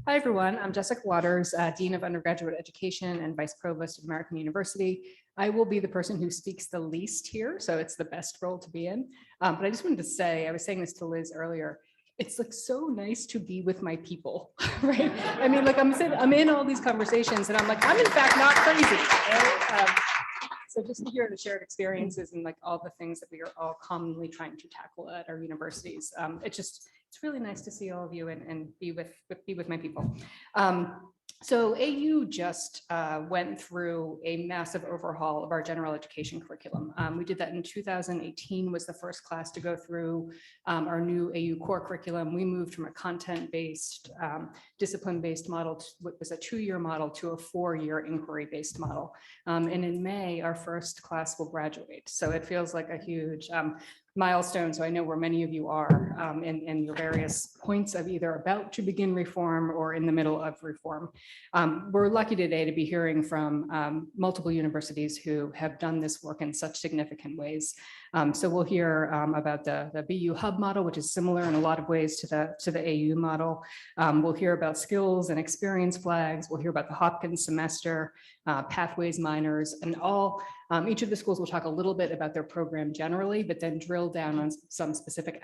Hi, everyone. I'm Jessica Waters, Dean of Undergraduate Education and Vice Provost of American University. I will be the person who speaks the least here, so it's the best role to be in. But I just wanted to say, I was saying this to Liz earlier, it's like so nice to be with my people, right? I mean, like I'm in all these conversations and I'm like, I'm in fact not crazy. Right? So just to hear the shared experiences and like all the things that we are all commonly trying to tackle at our universities, it's really nice to see all of you and be with my people. So AU just went through a massive overhaul of our general education curriculum. We did that in 2018, was the first class to go through our new AU core curriculum. We moved from a content-based, discipline-based model, what was a 2-year model, to a 4-year inquiry-based model. And in May, our first class will graduate. So it feels like a huge milestone. So I know where many of you are in your various points of either about to begin reform or in the middle of reform. We're lucky today to be hearing from multiple universities who have done this work in such significant ways. So we'll hear about the BU hub model, which is similar in a lot of ways to the AU model. We'll hear about skills and experience flags. We'll hear about the Hopkins semester, pathways minors, and all. Each of the schools will talk a little bit about their program generally, but then drill down on some specific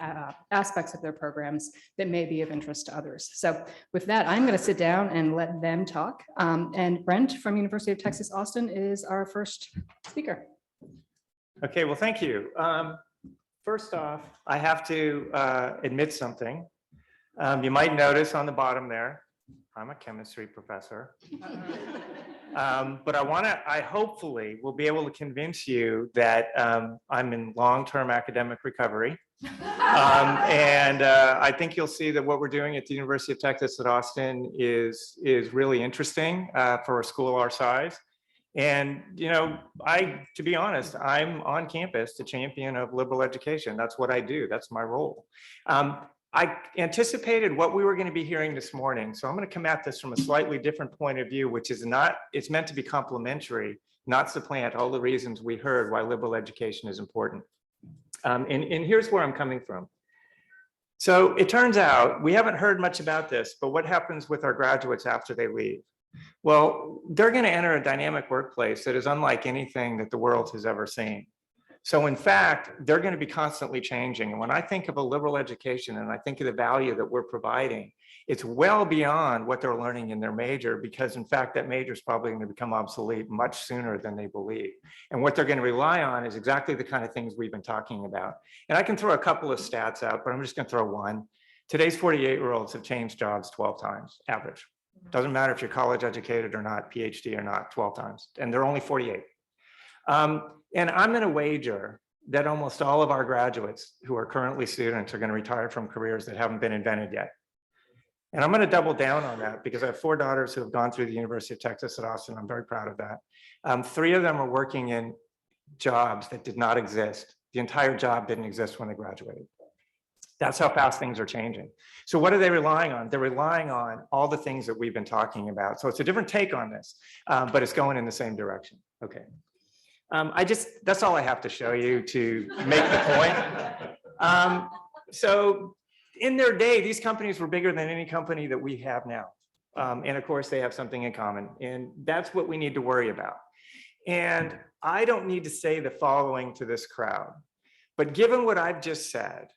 aspects of their programs that may be of interest to others. So with that, I'm going to sit down and let them talk. And Brent from University of Texas, Austin is our first speaker. Okay, well, thank you. First off, I have to admit something. You might notice on the bottom there, I'm a chemistry professor. But I hopefully will be able to convince you that I'm in long-term academic recovery. And I think you'll see that what we're doing at the University of Texas at Austin is really interesting for a school our size. And, you know, to be honest, I'm on campus to champion of liberal education. That's what I do. That's my role. I anticipated what we were going to be hearing this morning. So I'm going to come at this from a slightly different point of view, which is it's meant to be complementary, not supplant all the reasons we heard why liberal education is important. And here's where I'm coming from. So it turns out we haven't heard much about this, but what happens with our graduates after they leave? Well, they're going to enter a dynamic workplace that is unlike anything that the world has ever seen. So in fact, they're going to be constantly changing. And when I think of a liberal education and I think of the value that we're providing, it's well beyond what they're learning in their major, because in fact, that major is probably going to become obsolete much sooner than they believe. And what they're going to rely on is exactly the kind of things we've been talking about. And I can throw a couple of stats out, but I'm just going to throw one. Today's 48-year-olds have changed jobs 12 times, average. Doesn't matter if you're college educated or not, PhD or not, 12 times, and they're only 48. And I'm going to wager that almost all of our graduates who are currently students are going to retire from careers that haven't been invented yet. And I'm going to double down on that because I have 4 daughters who have gone through the University of Texas at Austin. I'm very proud of that. 3 of them are working in jobs that did not exist. The entire job didn't exist when they graduated. That's how fast things are changing. So what are they relying on? They're relying on all the things that we've been talking about. So it's a different take on this, but it's going in the same direction. Okay. That's all I have to show you to make the point. So in their day, these companies were bigger than any company that we have now. And of course, they have something in common. And that's what we need to worry about. And I don't need to say the following to this crowd, but given what I've just said,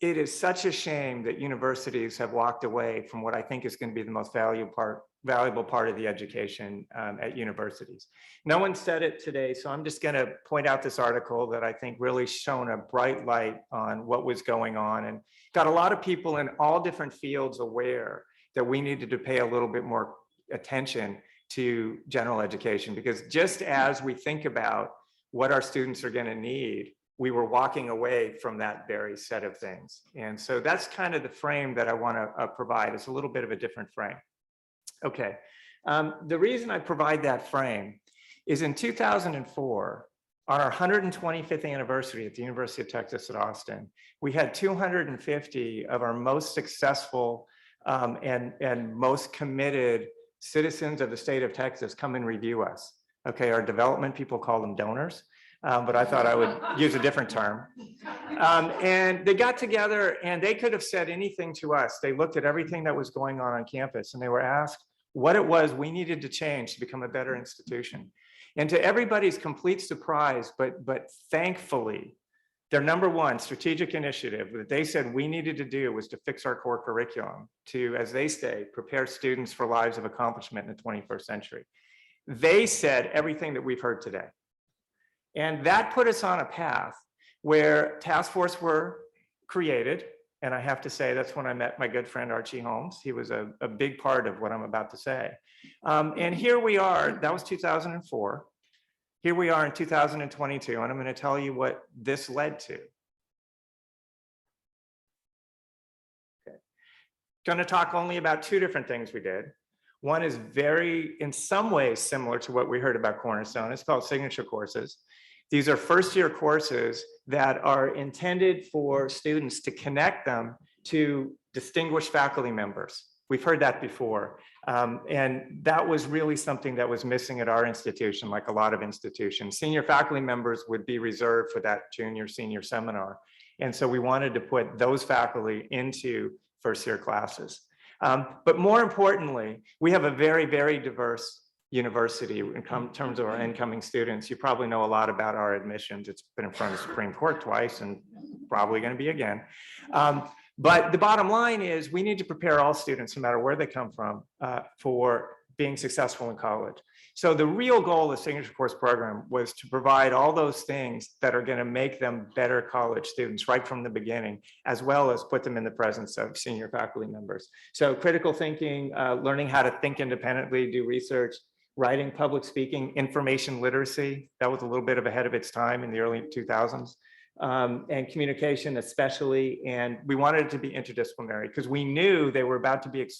it is such a shame that universities have walked away from what I think is going to be the most valuable part of the education at universities. No one said it today, so I'm just going to point out this article that I think really shone a bright light on what was going on and got a lot of people in all different fields aware that we needed to pay a little bit more attention to general education, because just as we think about what our students are going to need, we were walking away from that very set of things. And so that's kind of the frame that I want to provide. It's a little bit of a different frame. Okay, the reason I provide that frame is in 2004, on our 125th anniversary at the University of Texas at Austin, we had 250 of our most successful and most committed citizens of the state of Texas come and review us. Okay, our development people call them donors. but I thought I would use a different term. And they got together and they could have said anything to us. They looked at everything that was going on campus and they were asked what it was we needed to change to become a better institution. And to everybody's complete surprise, but thankfully, their number one strategic initiative that they said we needed to do was to fix our core curriculum to, as they say, prepare students for lives of accomplishment in the 21st century. They said everything that we've heard today. And that put us on a path where task force were created. And I have to say, that's when I met my good friend, Archie Holmes. He was a big part of what I'm about to say. And here we are, that was 2004. Here we are in 2022, and I'm going to tell you what this led to. Okay. Going to talk only about two different things we did. One is very, in some ways, similar to what we heard about Cornerstone. It's called signature courses. These are first-year courses that are intended for students to connect them to distinguished faculty members. We've heard that before. And that was really something that was missing at our institution, like a lot of institutions. Senior faculty members would be reserved for that junior, senior seminar. And so we wanted to put those faculty into first-year classes. But more importantly, we have a very, very diverse university in terms of our incoming students. You probably know a lot about our admissions. It's been in front of the Supreme Court twice and probably going to be again. But the bottom line is we need to prepare all students, no matter where they come from, for being successful in college. So the real goal of the Signature Course Program was to provide all those things that are going to make them better college students right from the beginning, as well as put them in the presence of senior faculty members. So critical thinking, learning how to think independently, do research, writing, public speaking, information literacy. That was a little bit ahead of its time in the early 2000s. And communication especially, and we wanted it to be interdisciplinary because we knew they were about to be,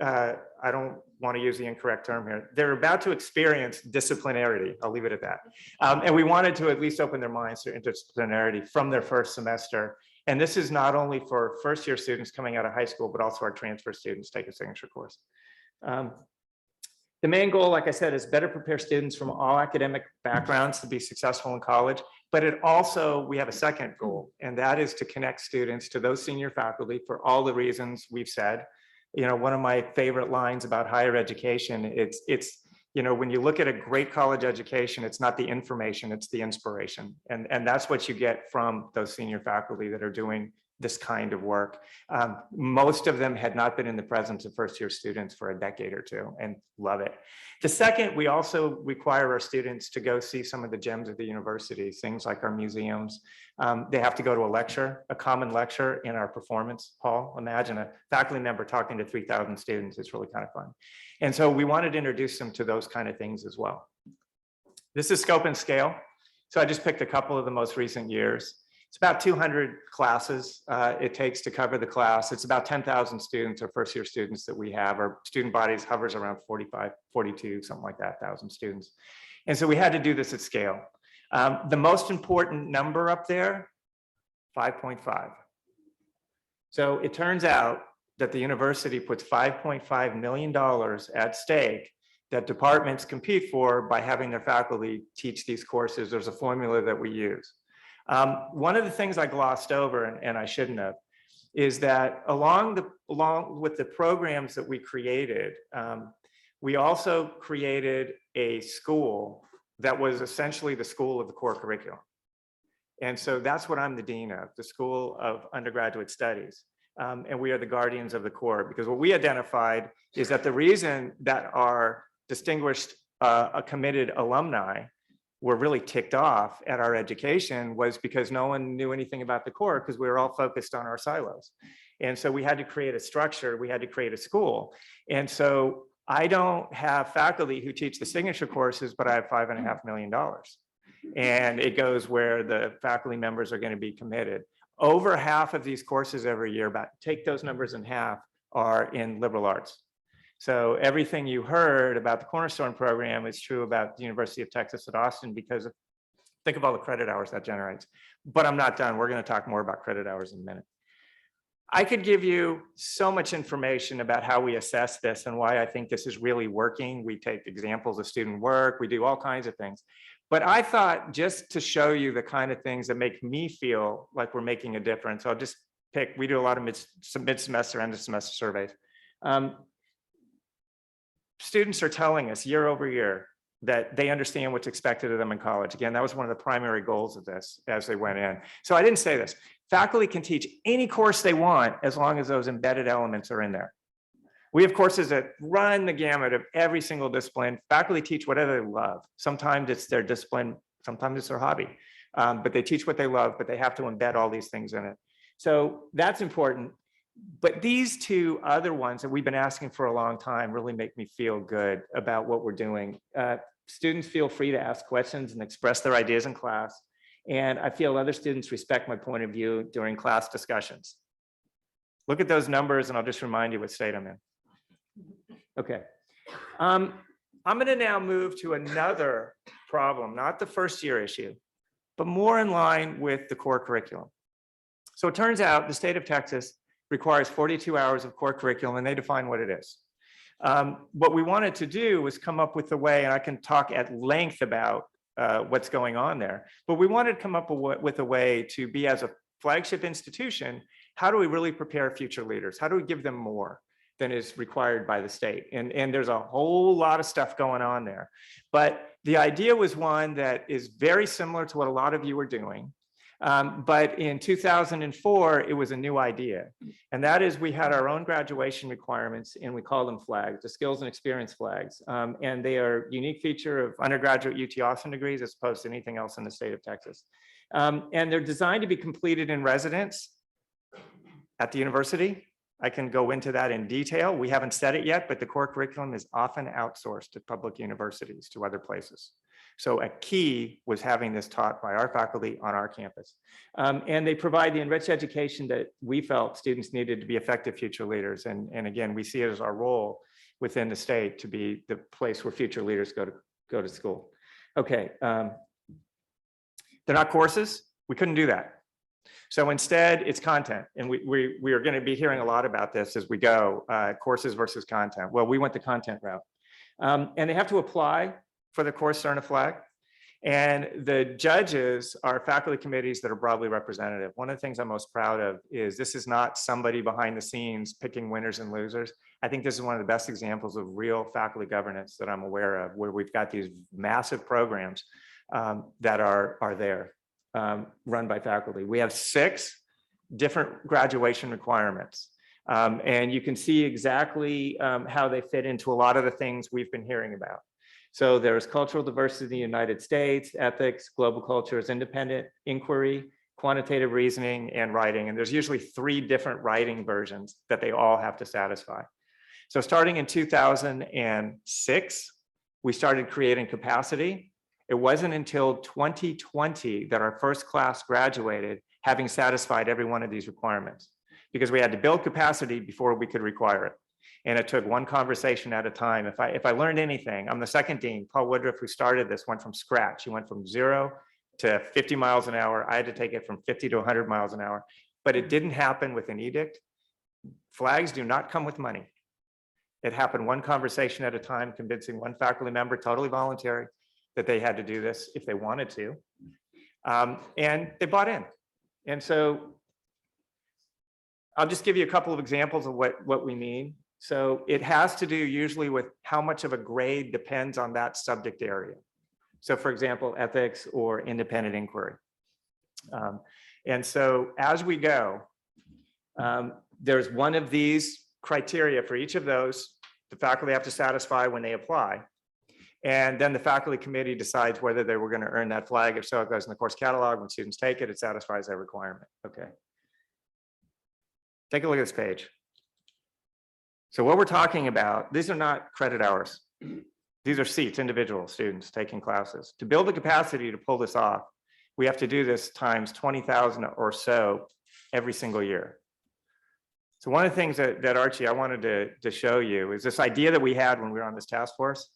I don't want to use the incorrect term here, they're about to experience disciplinarity, I'll leave it at that. And we wanted to at least open their minds to interdisciplinarity from their first semester. And this is not only for first-year students coming out of high school, but also our transfer students take a signature course. The main goal, like I said, is better prepare students from all academic backgrounds to be successful in college. But it also, we have a second goal, and that is to connect students to those senior faculty for all the reasons we've said. You know, one of my favorite lines about higher education, it's you know, when you look at a great college education, it's not the information, it's the inspiration. And that's what you get from those senior faculty that are doing this kind of work. Most of them had not been in the presence of first-year students for a decade or two and love it. The second, we also require our students to go see some of the gems of the university, things like our museums. They have to go to a lecture, a common lecture in our performance hall. Imagine a faculty member talking to 3,000 students. It's really kind of fun. And so we wanted to introduce them to those kind of things as well. This is scope and scale. So I just picked a couple of the most recent years. It's about 200 classes it takes to cover the class. It's about 10,000 students or first-year students that we have. Our student bodies hovers around 45, 42, something like that, 1,000 students. And so we had to do this at scale. The most important number up there, 5.5. So it turns out that the university puts $5.5 million at stake that departments compete for by having their faculty teach these courses. There's a formula that we use. One of the things I glossed over, and I shouldn't have, is that along with the programs that we created, we also created a school that was essentially the school of the core curriculum. And so that's what I'm the dean of, the School of Undergraduate Studies. And we are the guardians of the core, because what we identified is that the reason that our distinguished committed alumni were really ticked off at our education was because no one knew anything about the core because we were all focused on our silos. And so we had to create a structure, we had to create a school. And so I don't have faculty who teach the signature courses, but I have $5.5 million. And it goes where the faculty members are going to be committed. Over half of these courses every year, take those numbers in half, are in liberal arts. So everything you heard about the Cornerstone program is true about the University of Texas at Austin, because think of all the credit hours that generates. But I'm not done. We're going to talk more about credit hours in a minute. I could give you so much information about how we assess this and why I think this is really working. We take examples of student work, we do all kinds of things. But I thought just to show you the kind of things that make me feel like we're making a difference, I'll just pick, we do a lot of mid-semester, end of semester surveys. Students are telling us year over year that they understand what's expected of them in college. Again, that was one of the primary goals of this as they went in. So I didn't say this. Faculty can teach any course they want as long as those embedded elements are in there. We have courses that run the gamut of every single discipline. Faculty teach whatever they love. Sometimes it's their discipline, sometimes it's their hobby, but they teach what they love, but they have to embed all these things in it. So that's important. But these two other ones that we've been asking for a long time really make me feel good about what we're doing. Students feel free to ask questions and express their ideas in class. And I feel other students respect my point of view during class discussions. Look at those numbers and I'll just remind you what state I'm in. Okay. I'm going to now move to another problem, not the first year issue, but more in line with the core curriculum. So it turns out the state of Texas requires 42 hours of core curriculum and they define what it is. What we wanted to do was come up with a way, and I can talk at length about what's going on there, but we wanted to come up with a way to be, as a flagship institution, how do we really prepare future leaders? How do we give them more than is required by the state? And there's a whole lot of stuff going on there. But the idea was one that is very similar to what a lot of you are doing. But in 2004, it was a new idea. And that is, we had our own graduation requirements and we call them flags, the skills and experience flags. And they are a unique feature of undergraduate UT Austin degrees as opposed to anything else in the state of Texas. And they're designed to be completed in residence at the university. I can go into that in detail. We haven't said it yet, but the core curriculum is often outsourced to public universities, to other places. So a key was having this taught by our faculty on our campus. And they provide the enriched education that we felt students needed to be effective future leaders. And again, we see it as our role within the state to be the place where future leaders go to school. Okay, they're not courses. We couldn't do that. So instead, it's content. And we are going to be hearing a lot about this as we go, courses versus content. Well, we went the content route. And they have to apply for the course to earn a flag. And the judges are faculty committees that are broadly representative. One of the things I'm most proud of is this is not somebody behind the scenes picking winners and losers. I think this is one of the best examples of real faculty governance that I'm aware of, where we've got these massive programs that are there, run by faculty. We have 6 different graduation requirements. And you can see exactly how they fit into a lot of the things we've been hearing about. So there's cultural diversity in the United States, ethics, global cultures, independent inquiry, quantitative reasoning, and writing. And there's usually 3 different writing versions that they all have to satisfy. So starting in 2006, we started creating capacity. It wasn't until 2020 that our first class graduated, having satisfied every one of these requirements, because we had to build capacity before we could require it. And it took one conversation at a time. If I learned anything, I'm the second dean. Paul Woodruff, who started this, went from scratch. He went from 0 to 50 miles an hour. I had to take it from 50 to 100 miles an hour. But it didn't happen with an edict. Flags do not come with money. It happened one conversation at a time, convincing one faculty member, totally voluntary, that they had to do this if they wanted to. And they bought in. And so I'll just give you a couple of examples of what we mean. So it has to do usually with how much of a grade depends on that subject area. So for example, ethics or independent inquiry. And so as we go, there's one of these criteria for each of those the faculty have to satisfy when they apply. And then the faculty committee decides whether they were going to earn that flag. If so, it goes in the course catalog. When students take it, it satisfies that requirement. Okay. Take a look at this page. So what we're talking about, these are not credit hours. These are seats, individual students taking classes. To build the capacity to pull this off, we have to do this times 20,000 or so every single year. So one of the things that Archie, I wanted to show you is this idea that we had when we were on this task force.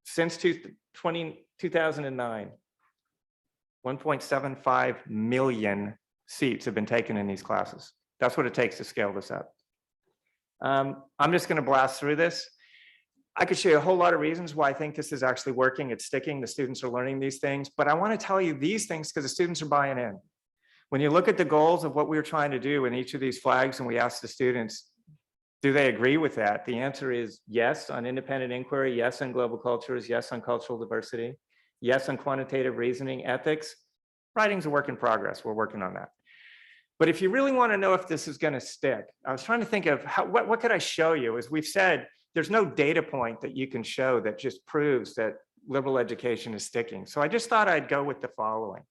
Since 2009, 1.75 million seats have been taken in these classes. That's what it takes to scale this up. I'm just going to blast through this. I could show you a whole lot of reasons why I think this is actually working. It's sticking. The students are learning these things. But I want to tell you these things because the students are buying in. When you look at the goals of what we were trying to do in each of these flags, and we ask the students, do they agree with that? The answer is yes on independent inquiry, yes on global cultures, yes on cultural diversity, yes on quantitative reasoning, ethics. Writing's a work in progress. We're working on that. But if you really want to know if this is going to stick, I was trying to think of what could I show you? As we've said, there's no data point that you can show that just proves that liberal education is sticking. So I just thought I'd go with the following.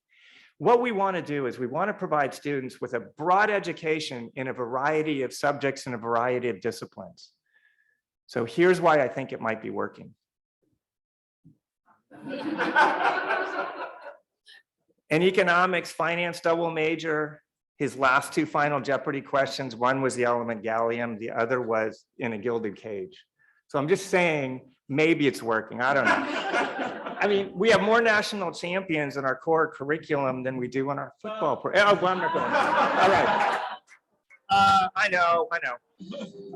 What we want to do is we want to provide students with a broad education in a variety of subjects and a variety of disciplines. So here's why I think it might be working. In economics, finance double major, his last two final Jeopardy questions, one was the element gallium, the other was in a gilded cage. So I'm just saying, maybe it's working, I don't know. I mean, we have more national champions in our core curriculum than we do in our football program. Oh, well, I'm not going. All right. I know.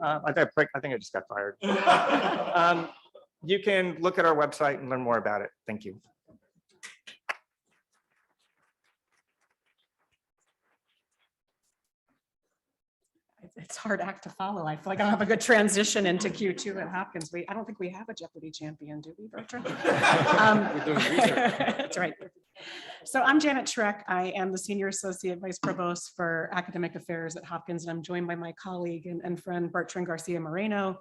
I think I just got fired. You can look at our website and learn more about it. Thank you. It's a hard act to follow. I feel like I'll have a good transition into Q2 at Hopkins. I don't think we have a Jeopardy champion, do we, Bertrand? We're doing research. That's right. So I'm Janet Schreck. I am the Senior Associate Vice Provost for Academic Affairs at Hopkins, and I'm joined by my colleague and friend Bertrand Garcia-Moreno,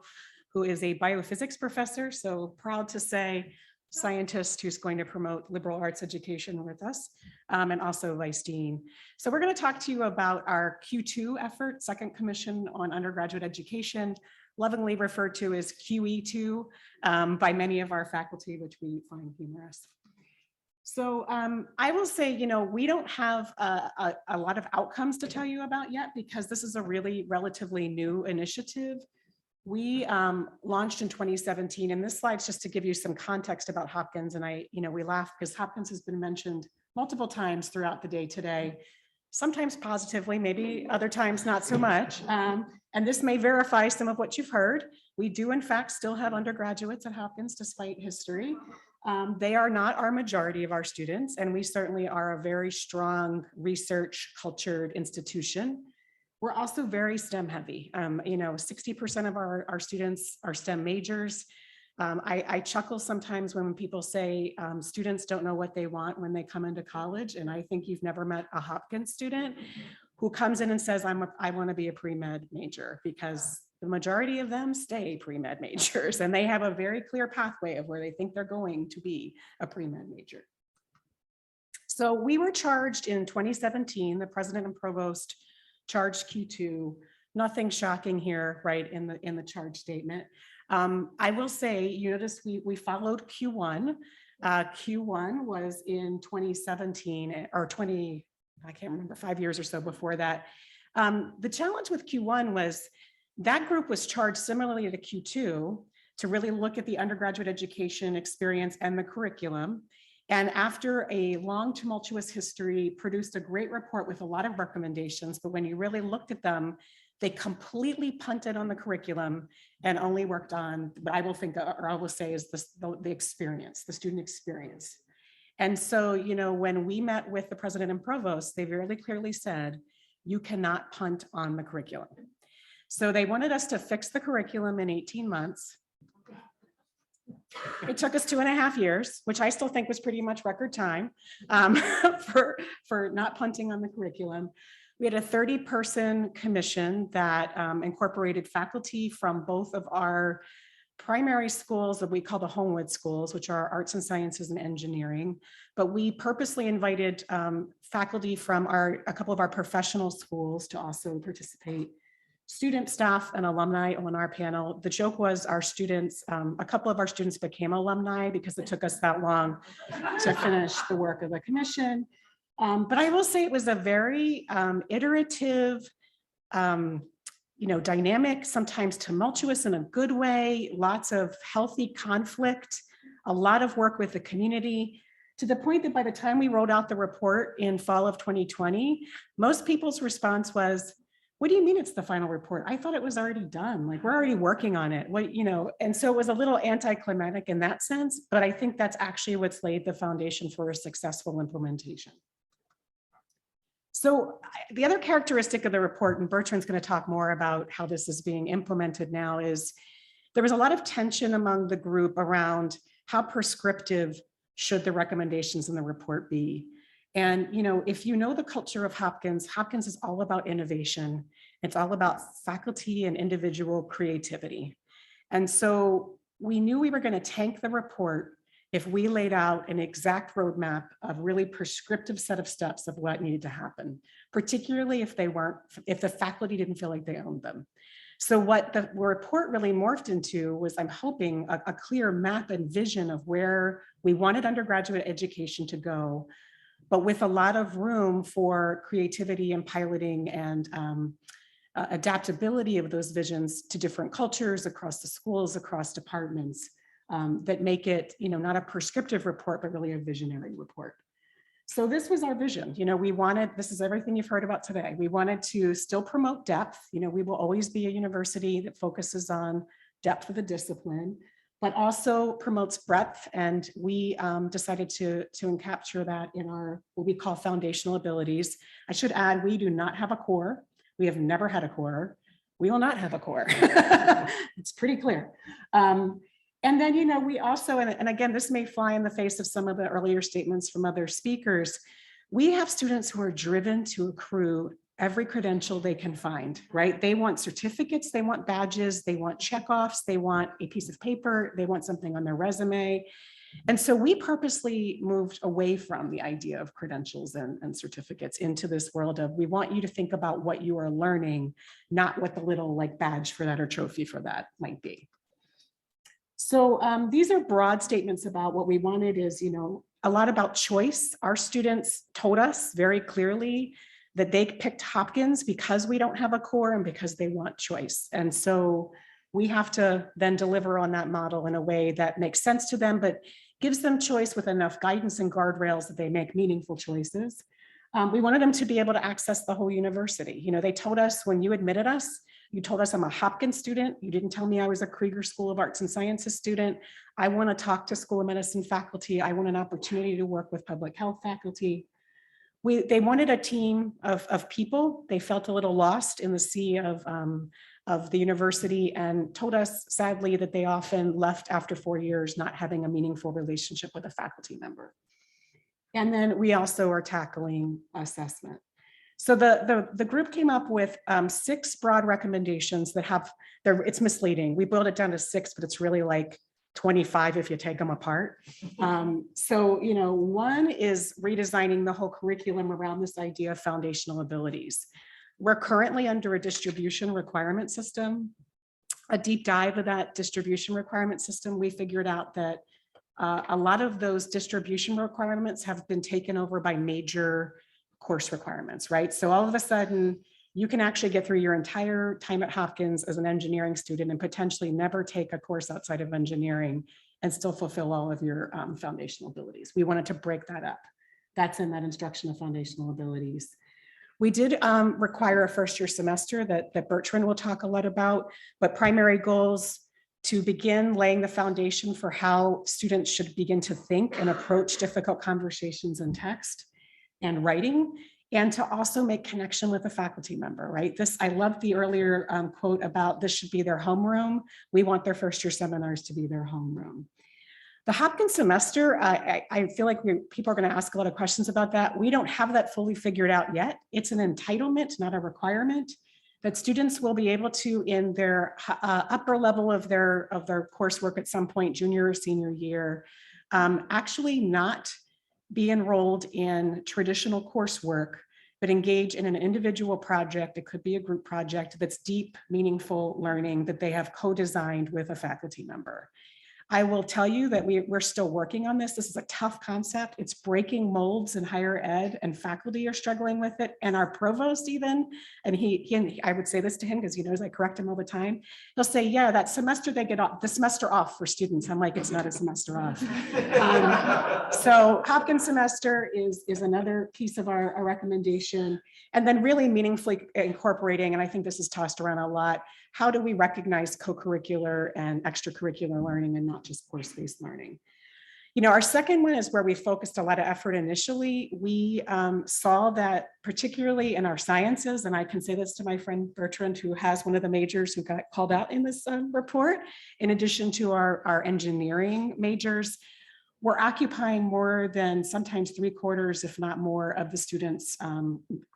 who is a biophysics professor. So proud to say scientist who's going to promote liberal arts education with us, and also Vice Dean. So we're going to talk to you about our Q2 effort, Second Commission on Undergraduate Education, lovingly referred to as QE2 by many of our faculty, which we find humorous. So I will say, we don't have a lot of outcomes to tell you about yet because this is a really relatively new initiative. We launched in 2017, and this slide's just to give you some context about Hopkins. And we laugh because Hopkins has been mentioned multiple times throughout the day today, sometimes positively, maybe other times not so much. And this may verify some of what you've heard. We do, in fact, still have undergraduates at Hopkins despite history. They are not our majority of our students, and we certainly are a very strong research cultured institution. We're also very STEM heavy. 60% of our students are STEM majors. I chuckle sometimes when people say students don't know what they want when they come into college. And I think you've never met a Hopkins student who comes in and says, I want to be a pre-med major, because the majority of them stay pre-med majors and they have a very clear pathway of where they think they're going to be a pre-med major. So we were charged in 2017, the president and provost charged Q2, nothing shocking here, right, in the charge statement. I will say, you notice we followed Q1. Q1 was in 2017 or I can't remember, 5 years or so before that. The challenge with Q1 was that group was charged similarly to Q2 to really look at the undergraduate education experience and the curriculum. And after a long tumultuous history, produced a great report with a lot of recommendations, but when you really looked at them, they completely punted on the curriculum and only worked on what I will say is the experience, the student experience. And so, when we met with the president and provost, they very clearly said, you cannot punt on the curriculum. So they wanted us to fix the curriculum in 18 months. It took us 2.5 years, which I still think was pretty much record time for not punting on the curriculum. We had a 30-person commission that incorporated faculty from both of our primary schools that we call the Homewood schools, which are arts and sciences and engineering. But we purposely invited faculty from a couple of our professional schools to also participate. Student, staff, and alumni on our panel. The joke was our students, a couple of our students became alumni because it took us that long to finish the work of the commission. But I will say it was a very iterative, dynamic, sometimes tumultuous in a good way, lots of healthy conflict, a lot of work with the community, to the point that by the time we wrote out the report in fall of 2020, most people's response was, what do you mean it's the final report? I thought it was already done. Like, we're already working on it. What, you know, and so it was a little anticlimactic in that sense, but I think that's actually what's laid the foundation for a successful implementation. So the other characteristic of the report, and Bertrand's going to talk more about how this is being implemented now, is there was a lot of tension among the group around how prescriptive should the recommendations in the report be. And, you know, if you know the culture of Hopkins, Hopkins is all about innovation. It's all about faculty and individual creativity. And so we knew we were going to tank the report if we laid out an exact roadmap of really prescriptive set of steps of what needed to happen, particularly if the faculty didn't feel like they owned them. So what the report really morphed into was, I'm hoping, a clear map and vision of where we wanted undergraduate education to go, but with a lot of room for creativity and piloting and adaptability of those visions to different cultures across the schools, across departments, that make it, you know, not a prescriptive report, but really a visionary report. So this was our vision. You know, we wanted, this is everything you've heard about today. We wanted to still promote depth. You know, we will always be a university that focuses on depth of the discipline, but also promotes breadth. And we decided to capture that in our, what we call foundational abilities. I should add, we do not have a core. We have never had a core. We will not have a core. It's pretty clear. And then, you know, we also, and again, this may fly in the face of some of the earlier statements from other speakers, we have students who are driven to accrue every credential they can find, right? They want certificates, they want badges, they want checkoffs, they want a piece of paper, they want something on their resume. And so we purposely moved away from the idea of credentials and certificates into this world of, we want you to think about what you are learning, not what the little like badge for that or trophy for that might be. So these are broad statements about what we wanted is, you know, a lot about choice. Our students told us very clearly that they picked Hopkins because we don't have a core and because they want choice. And so we have to then deliver on that model in a way that makes sense to them, but gives them choice with enough guidance and guardrails that they make meaningful choices. We wanted them to be able to access the whole university. You know, they told us when you admitted us, you told us I'm a Hopkins student. You didn't tell me I was a Krieger School of Arts and Sciences student. I want to talk to School of Medicine faculty. I want an opportunity to work with public health faculty. They wanted a team of people. They felt a little lost in the sea of the university and told us sadly that they often left after 4 years not having a meaningful relationship with a faculty member. And then we also are tackling assessment. So the group came up with 6 broad recommendations that have, it's misleading. We boiled it down to 6, but it's really like 25 if you take them apart. So, you know, one is redesigning the whole curriculum around this idea of foundational abilities. We're currently under a distribution requirement system. A deep dive of that distribution requirement system, we figured out that a lot of those distribution requirements have been taken over by major course requirements, right? So all of a sudden, you can actually get through your entire time at Hopkins as an engineering student and potentially never take a course outside of engineering and still fulfill all of your foundational abilities. We wanted to break that up. That's in that instruction of foundational abilities. We did require a first-year semester that Bertrand will talk a lot about, but primary goals to begin laying the foundation for how students should begin to think and approach difficult conversations in text and writing, and to also make connection with a faculty member, right? I love the earlier quote about this should be their homeroom. We want their first year seminars to be their homeroom. The Hopkins semester, I feel like people are gonna ask a lot of questions about that. We don't have that fully figured out yet. It's an entitlement, not a requirement, that students will be able to, in their upper level of their coursework at some point, junior or senior year, actually not be enrolled in traditional coursework, but engage in an individual project. It could be a group project that's deep, meaningful learning that they have co-designed with a faculty member. I will tell you that we're still working on this. This is a tough concept. It's breaking molds in higher ed, and faculty are struggling with it, and our provost even. And I would say this to him because he knows I correct him all the time. He'll say, yeah, that semester they get off, the semester off for students. I'm like, it's not a semester off. So Hopkins semester is another piece of our recommendation. And then really meaningfully incorporating, and I think this is tossed around a lot, how do we recognize co-curricular and extracurricular learning and not just course-based learning? You know, our second one is where we focused a lot of effort initially. We saw that particularly in our sciences, and I can say this to my friend Bertrand, who has one of the majors who got called out in this report, in addition to our engineering majors, we're occupying more than sometimes 3/4, if not more, of the students'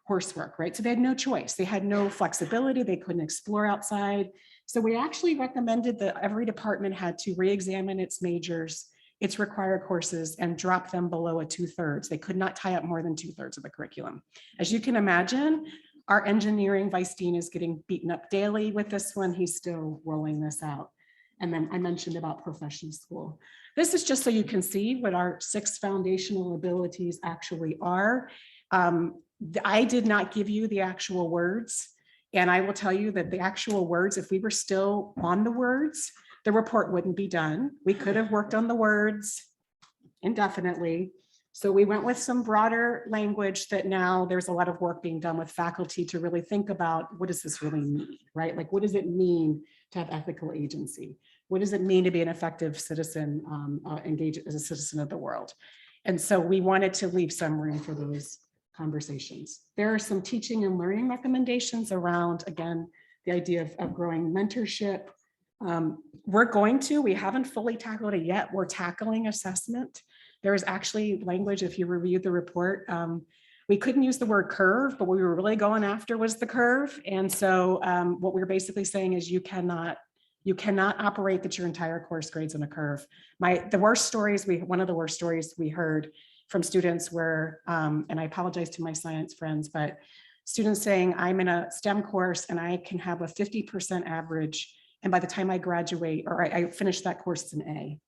coursework, right? So they had no choice. They had no flexibility. They couldn't explore outside. So we actually recommended that every department had to re-examine its majors, its required courses, and drop them below a 2/3. They could not tie up more than 2/3 of the curriculum. As you can imagine, our engineering vice dean is getting beaten up daily with this one. He's still rolling this out. And then I mentioned about professional school. This is just so you can see what our 6 foundational abilities actually are. I did not give you the actual words. And I will tell you that the actual words, if we were still on the words, the report wouldn't be done. We could have worked on the words indefinitely. So we went with some broader language that now there's a lot of work being done with faculty to really think about, what does this really mean, right? Like, what does it mean to have ethical agency? What does it mean to be an effective citizen, engaged as a citizen of the world? And so we wanted to leave some room for those conversations. There are some teaching and learning recommendations around, again, the idea of growing mentorship. We haven't fully tackled it yet. We're tackling assessment. There is actually language, if you review the report, we couldn't use the word curve, but what we were really going after was the curve. And so what we're basically saying is you cannot operate that your entire course grades on a curve. One of the worst stories we heard from students were, and I apologize to my science friends, but students saying, I'm in a STEM course and I can have a 50% average. And by the time I graduate or I finish that course, it's an A.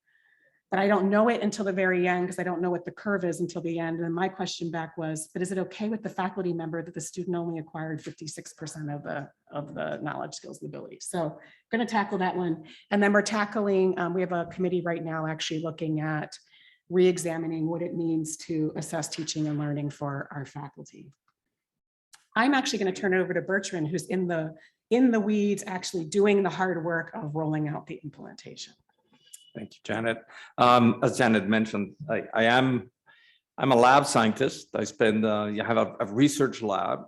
But I don't know it until the very end because I don't know what the curve is until the end. And my question back was, but is it okay with the faculty member that the student only acquired 56% of the knowledge, skills, and abilities? So I'm going to tackle that one. And then we're tackling, we have a committee right now actually looking at re-examining what it means to assess teaching and learning for our faculty. I'm actually going to turn it over to Bertrand, who's in the weeds, actually doing the hard work of rolling out the implementation. Thank you, Janet. As Janet mentioned, I'm a lab scientist. I have a research lab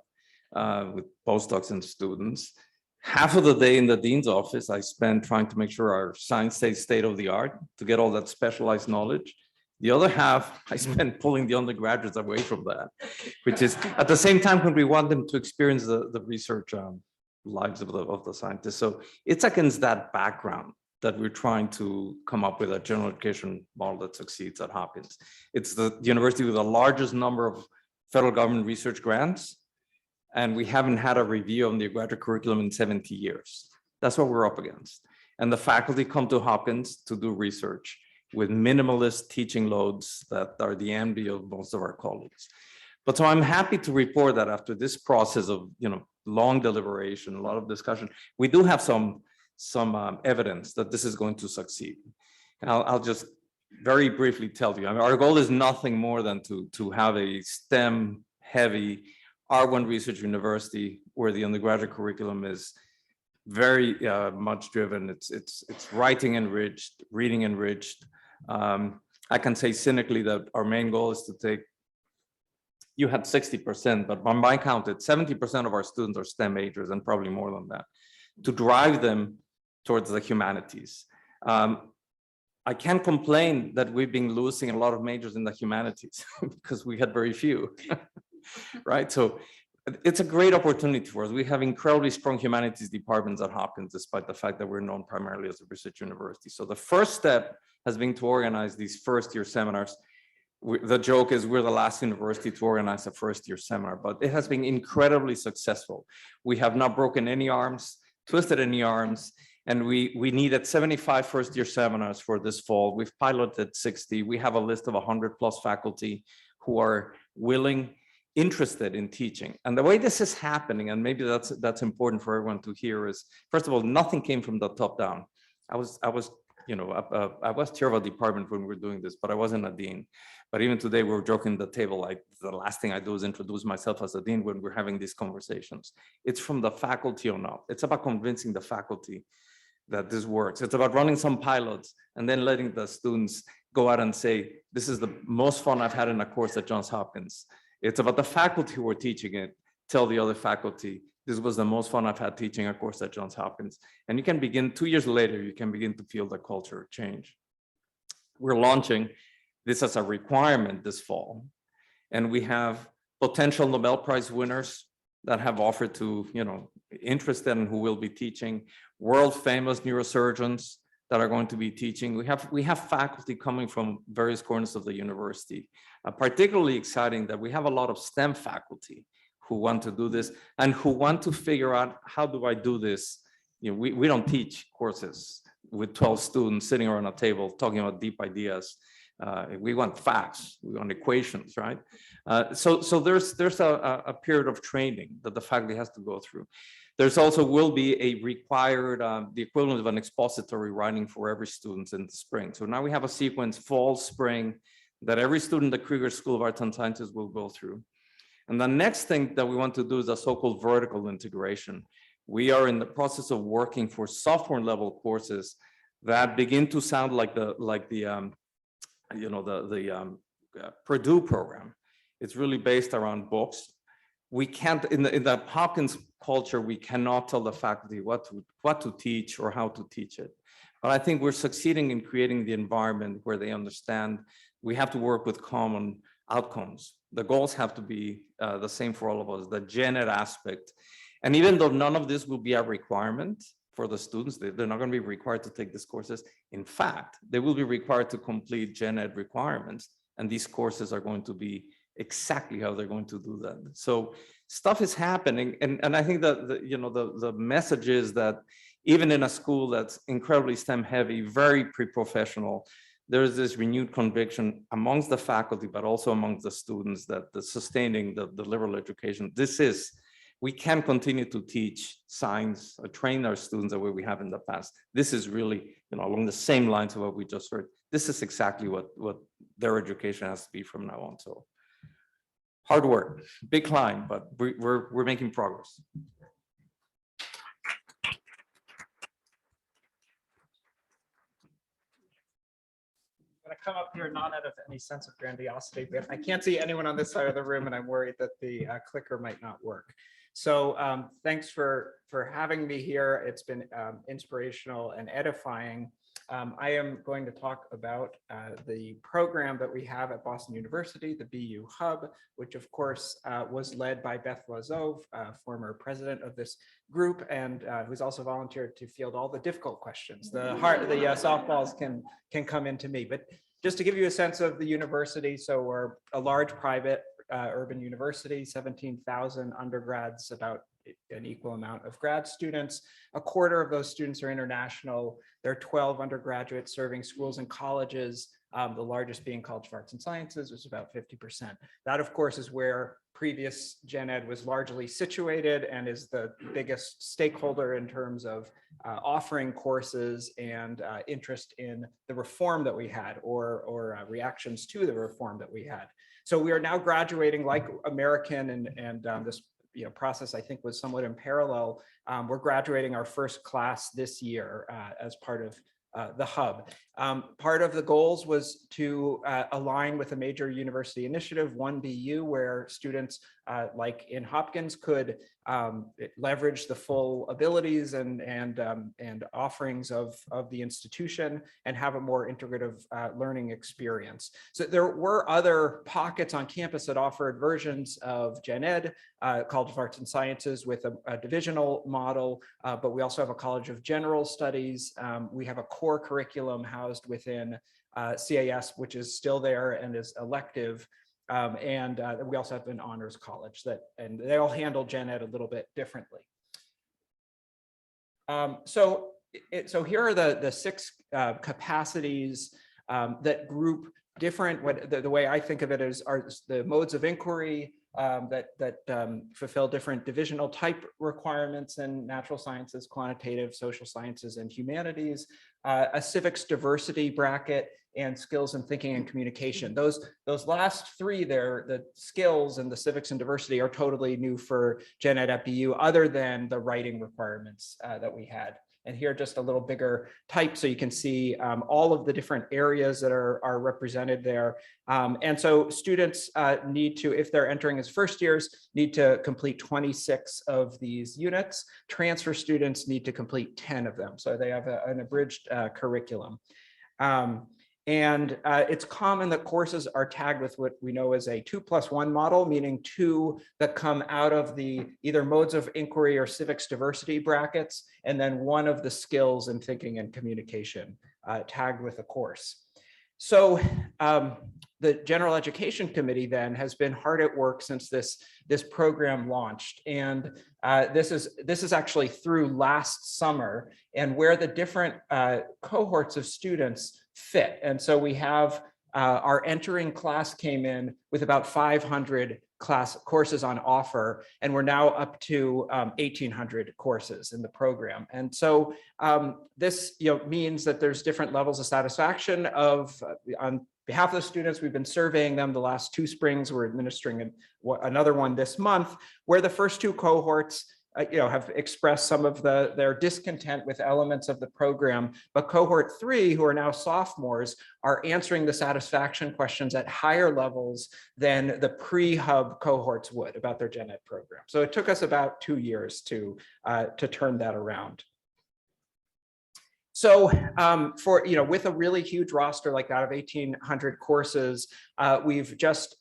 with postdocs and students. Half of the day in the dean's office, I spend trying to make sure our science stays state of the art to get all that specialized knowledge. The other half, I spend pulling the undergraduates away from that, which is at the same time when we want them to experience the research lives of the scientists. So it's against that background that we're trying to come up with a general education model that succeeds at Hopkins. It's the university with the largest number of federal government research grants, and we haven't had a review on the graduate curriculum in 70 years. That's what we're up against. And the faculty come to Hopkins to do research with minimalist teaching loads that are the envy of most of our colleagues. But so I'm happy to report that after this process of long deliberation, a lot of discussion, we do have some evidence that this is going to succeed. And I'll just very briefly tell you, our goal is nothing more than to have a STEM heavy R1 research university where the undergraduate curriculum is very much driven. It's writing enriched, reading enriched. I can say cynically that our main goal is to take, you had 60%, but by my count, 70% of our students are STEM majors and probably more than that, to drive them towards the humanities. I can't complain that we've been losing a lot of majors in the humanities because we had very few, right? So it's a great opportunity for us. We have incredibly strong humanities departments at Hopkins, despite the fact that we're known primarily as a research university. So the first step has been to organize these first-year seminars. The joke is we're the last university to organize a first-year seminar, but it has been incredibly successful. We have not broken any arms, twisted any arms, And we needed 75 first-year seminars for this fall. We've piloted 60. We have a list of 100+ faculty who are willing, interested in teaching. And the way this is happening, and maybe that's important for everyone to hear, is first of all, nothing came from the top down. I was chair of a department when we were doing this, but I wasn't a dean. But even today, we're joking at the table, like the last thing I do is introduce myself as a dean when we're having these conversations. It's from the faculty on up. It's about convincing the faculty that this works. It's about running some pilots and then letting the students go out and say, this is the most fun I've had in a course at Johns Hopkins. It's about the faculty who are teaching it, tell the other faculty, this was the most fun I've had teaching a course at Johns Hopkins. And you can begin, 2 years later, you can begin to feel the culture change. We're launching this as a requirement this fall. And we have potential Nobel Prize winners that have offered to, interested in who will be teaching, world famous neurosurgeons that are going to be teaching. We have faculty coming from various corners of the university. Particularly exciting that we have a lot of STEM faculty who want to do this and who want to figure out, how do I do this? We don't teach courses with 12 students sitting around a table talking about deep ideas. We want facts, we want equations, right? So there's a period of training that the faculty has to go through. There's also will be a required, the equivalent of an expository writing for every student in the spring. So now we have a sequence, fall, spring, that every student at Krieger School of Arts and Sciences will go through. And the next thing that we want to do is a so-called vertical integration. We are in the process of working for sophomore level courses that begin to sound like the Purdue program. It's really based around books. We can't, in the Hopkins culture, we cannot tell the faculty what to teach or how to teach it. But I think we're succeeding in creating the environment where they understand we have to work with common outcomes. The goals have to be the same for all of us, the gen ed aspect. And even though none of this will be a requirement for the students, they're not going to be required to take these courses. In fact, they will be required to complete gen ed requirements. And these courses are going to be exactly how they're going to do that. So stuff is happening. And I think that the message is that even in a school that's incredibly STEM heavy, very pre-professional, there's this renewed conviction amongst the faculty, but also amongst the students that the sustaining the liberal education, we can continue to teach science or train our students the way we have in the past. This is really, along the same lines of what we just heard. This is exactly what their education has to be from now on. So hard work, big climb, but we're making progress. I'm going to come up here not out of any sense of grandiosity, but I can't see anyone on this side of the room, and I'm worried that the clicker might not work. So thanks for having me here. It's been inspirational and edifying. I am going to talk about the program that we have at Boston University, the BU Hub, which of course was led by Beth Loiseau, former president of this group, and who's also volunteered to field all the difficult questions. The softballs can come into me. But just to give you a sense of the university, so we're a large private urban university, 17,000 undergrads, about an equal amount of grad students. A quarter of those students are international. There are 12 undergraduates serving schools and colleges, the largest being College of Arts and Sciences, which is about 50%. That, of course, is where previous gen ed was largely situated and is the biggest stakeholder in terms of offering courses and interest in the reform that we had or reactions to the reform that we had. So we are now graduating like American and this process, I think, was somewhat in parallel. We're graduating our first class this year as part of the hub. Part of the goals was to align with a major university initiative, 1BU, where students like in Hopkins could leverage the full abilities and offerings of the institution and have a more integrative learning experience. So there were other pockets on campus that offered versions of gen ed, College of Arts and Sciences with a divisional model, but we also have a College of General Studies. We have a core curriculum housed within CAS, which is still there and is elective. And we also have an honors college and they all handle gen ed a little bit differently. So so here are the six capacities that group different, the way I think of it is, are the modes of inquiry that fulfill different divisional type requirements in natural sciences, quantitative, social sciences, and humanities, a civics diversity bracket, and skills in thinking and communication. Those last three there, the skills and the civics and diversity, are totally new for Gen Ed at BU, other than the writing requirements that we had. And here, just a little bigger type, so you can see all of the different areas that are represented there. And so students need to, if they're entering as first years, need to complete 26 of these units. Transfer students need to complete 10 of them. So they have an abridged curriculum. And it's common that courses are tagged with what we know as a 2+1 model, meaning 2 that come out of the either modes of inquiry or civics diversity brackets, and then 1 of the skills in thinking and communication tagged with a course. So the General Education Committee then has been hard at work since this program launched. And this is actually through last summer, and where the different cohorts of students fit. And so we have our entering class came in with about 500 courses on offer, and we're now up to 1,800 courses in the program. And so this means that there's different levels of satisfaction on behalf of the students. We've been surveying them the last 2 springs. We're administering another one this month, where the first 2 cohorts have expressed some of their discontent with elements of the program, but cohort 3, who are now sophomores, are answering the satisfaction questions at higher levels than the pre-hub cohorts would about their Gen Ed program. So it took us about 2 years to turn that around. So with a really huge roster like that of 1,800 courses, we've just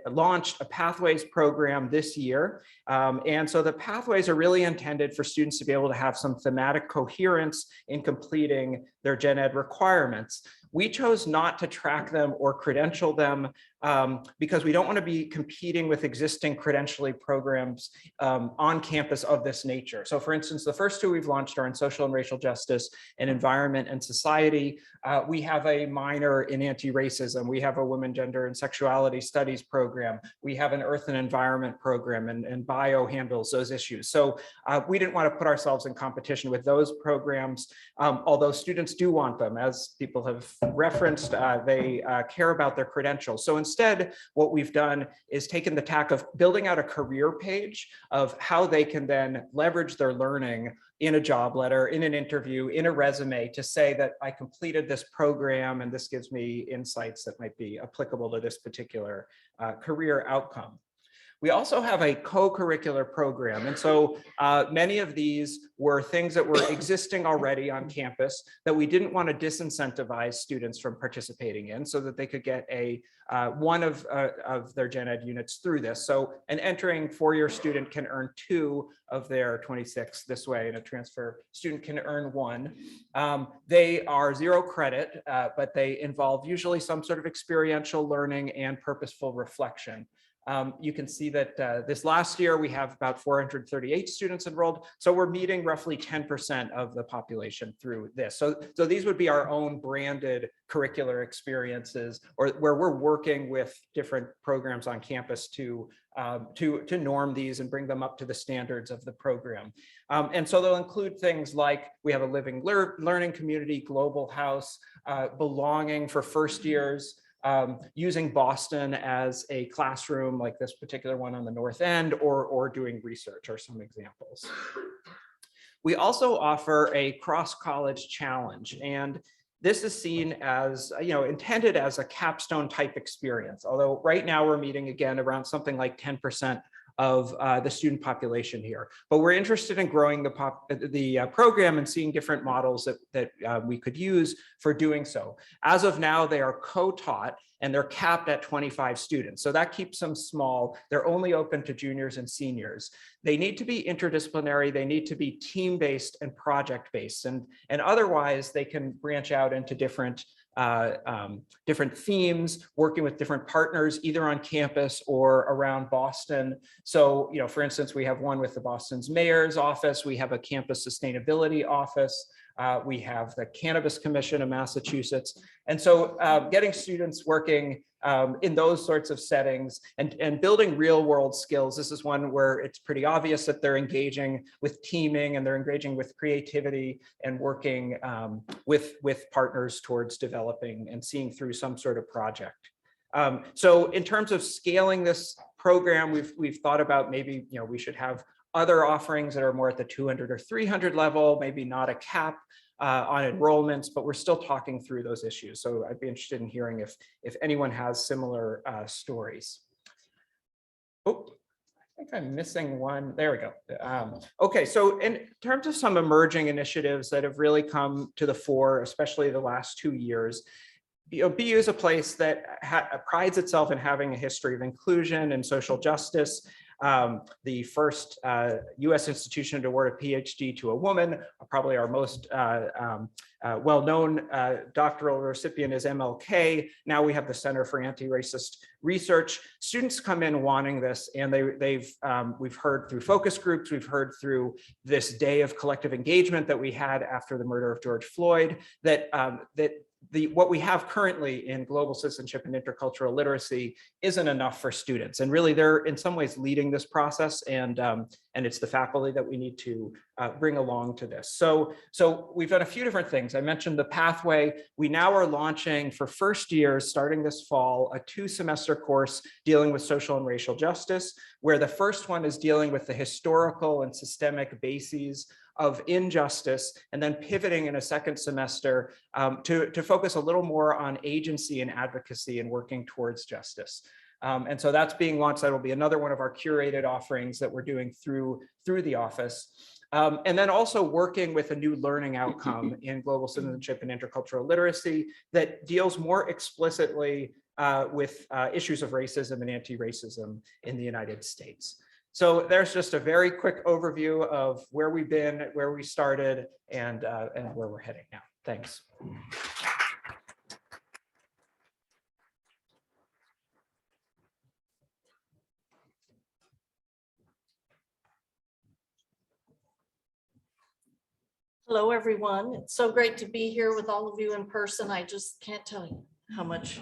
launched a Pathways program this year. And so the Pathways are really intended for students to be able to have some thematic coherence in completing their Gen Ed requirements. We chose not to track them or credential them because we don't want to be competing with existing credentialing programs on campus of this nature. So for instance, the first 2 we've launched are in social and racial justice and environment and society. We have a minor in anti-racism. We have a women, gender, and sexuality studies program. We have an earth and environment program, and bio handles those issues. So we didn't want to put ourselves in competition with those programs, although students do want them. As people have referenced, they care about their credentials. So instead, what we've done is taken the tack of building out a career page of how they can then leverage their learning in a job letter, in an interview, in a resume, to say that I completed this program and this gives me insights that might be applicable to this particular career outcome. We also have a co-curricular program. And so many of these were things that were existing already on campus that we didn't want to disincentivize students from participating in, so that they could get one of their Gen Ed units through this. So an entering 4-year student can earn 2 of their 26 this way, and a transfer student can earn 1. They are 0 credit, but they involve usually some sort of experiential learning and purposeful reflection. You can see that this last year we have about 438 students enrolled. So we're meeting roughly 10% of the population through this. So these would be our own branded curricular experiences, or where we're working with different programs on campus to norm these and bring them up to the standards of the program. And so they'll include things like, we have a living learning community, global house, belonging for first years, using Boston as a classroom, like this particular one on the North End, or doing research are some examples. We also offer a cross-college challenge, and this is seen as, intended as a capstone type experience. Although right now we're meeting again around something like 10% of the student population here. But we're interested in growing the program and seeing different models that we could use for doing so. As of now, they are co-taught, and they're capped at 25 students. So that keeps them small. They're only open to juniors and seniors. They need to be interdisciplinary. They need to be team-based and project-based. And otherwise, they can branch out into different themes, working with different partners, either on campus or around Boston. So, for instance, we have one with the Boston's mayor's office. We have a campus sustainability office. We have the Cannabis Commission of Massachusetts. And so getting students working in those sorts of settings and building real world skills. This is one where it's pretty obvious that they're engaging with teaming and they're engaging with creativity and working with partners towards developing and seeing through some sort of project. So in terms of scaling this program, we've thought about maybe, we should have other offerings that are more at the 200 or 300 level, maybe not a cap on enrollments, but we're still talking through those issues. So I'd be interested in hearing if anyone has similar stories. Oh, I think I'm missing one. There we go. Okay, so in terms of some emerging initiatives that have really come to the fore, especially the last 2 years, BU is a place that prides itself in having a history of inclusion and social justice. The first US institution to award a PhD to a woman, probably our most well-known doctoral recipient is MLK. Now we have the Center for Anti-Racist Research. Students come in wanting this, and we've heard through focus groups, we've heard through this day of collective engagement that we had after the murder of George Floyd, that what we have currently in global citizenship and intercultural literacy isn't enough for students. And really they're in some ways leading this process, and it's the faculty that we need to bring along to this. So we've done a few different things. I mentioned the pathway. We now are launching for first years, starting this fall, a 2-semester course dealing with social and racial justice, where the first one is dealing with the historical and systemic bases of injustice, and then pivoting in a second semester to focus a little more on agency and advocacy and working towards justice. And so that's being launched. That'll be another one of our curated offerings that we're doing through the office. And then also working with a new learning outcome in global citizenship and intercultural literacy that deals more explicitly with issues of racism and anti-racism in the United States. So there's just a very quick overview of where we've been, where we started, and where we're heading now. Thanks. Hello, everyone. It's so great to be here with all of you in person. I just can't tell you how much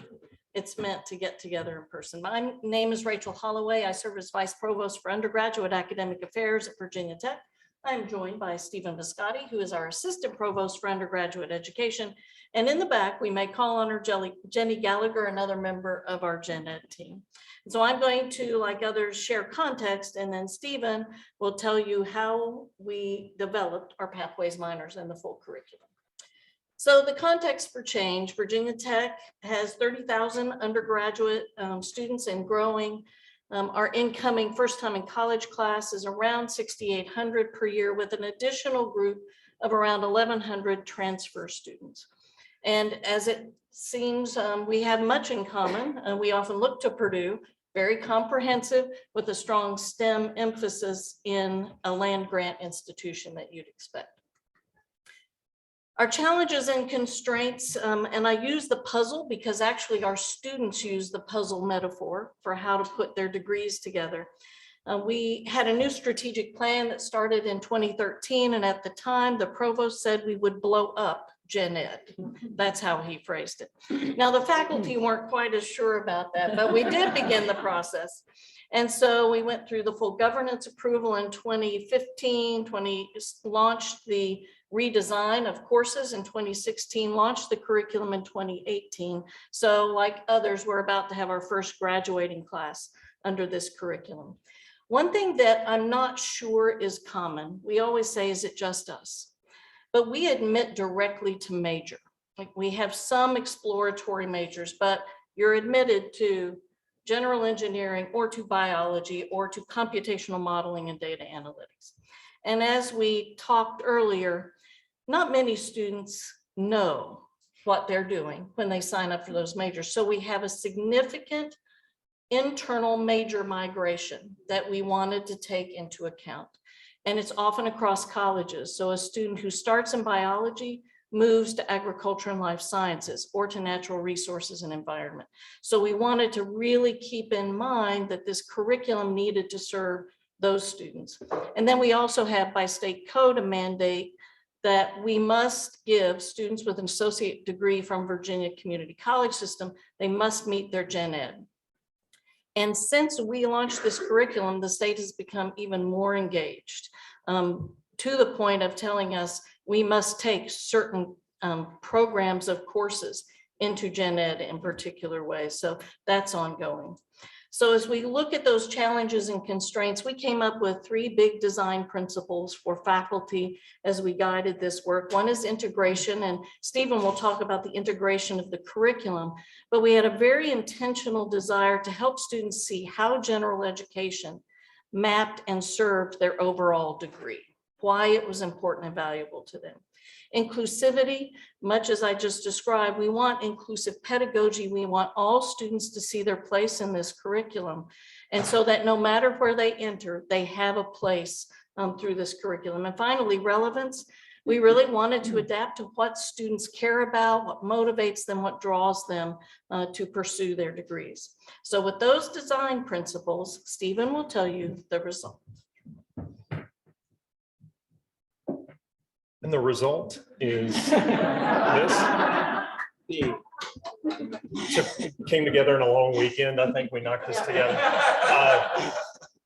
it's meant to get together in person. My name is Rachel Holloway. I serve as Vice Provost for Undergraduate Academic Affairs at Virginia Tech. I'm joined by Stephen Biscotte, who is our Assistant Provost for Undergraduate Education. And in the back, we may call on her Jenny Gallagher, another member of our Gen Ed team. And so I'm going to, like others, share context, and then Stephen will tell you how we developed our Pathways minors and the full curriculum. So the context for change, Virginia Tech has 30,000 undergraduate students and growing. Our incoming first time in college class is around 6,800 per year, with an additional group of around 1,100 transfer students. And as it seems, we have much in common. We often look to Purdue, very comprehensive, with a strong STEM emphasis in a land grant institution that you'd expect. Our challenges and constraints, and I use the puzzle because actually our students use the puzzle metaphor for how to put their degrees together. We had a new strategic plan that started in 2013, and at the time the provost said we would blow up Gen Ed. That's how he phrased it. Now the faculty weren't quite as sure about that, but we did begin the process. And so we went through the full governance approval in 2015, launched the redesign of courses in 2016, launched the curriculum in 2018. So like others, we're about to have our first graduating class under this curriculum. One thing that I'm not sure is common, we always say, is it just us? But we admit directly to major. Like we have some exploratory majors, but you're admitted to general engineering or to biology or to computational modeling and data analytics. And as we talked earlier, not many students know what they're doing when they sign up for those majors. So we have a significant internal major migration that we wanted to take into account. And it's often across colleges. So a student who starts in biology moves to agriculture and life sciences or to natural resources and environment. So we wanted to really keep in mind that this curriculum needed to serve those students. And then we also have by state code a mandate that we must give students with an associate degree from Virginia Community College System, they must meet their gen ed. And since we launched this curriculum, the state has become even more engaged, to the point of telling us we must take certain programs of courses into gen ed in particular ways. So that's ongoing. So as we look at those challenges and constraints, we came up with 3 big design principles for faculty as we guided this work. One is integration, and Stephen will talk about the integration of the curriculum, but we had a very intentional desire to help students see how general education mapped and served their overall degree, why it was important and valuable to them. Inclusivity, much as I just described, we want inclusive pedagogy. We want all students to see their place in this curriculum. And so that no matter where they enter, they have a place through this curriculum. And finally, relevance. We really wanted to adapt to what students care about, what motivates them, what draws them to pursue their degrees. So with those design principles, Stephen will tell you the result. And the result is this. It came together in a long weekend. I think we knocked this together.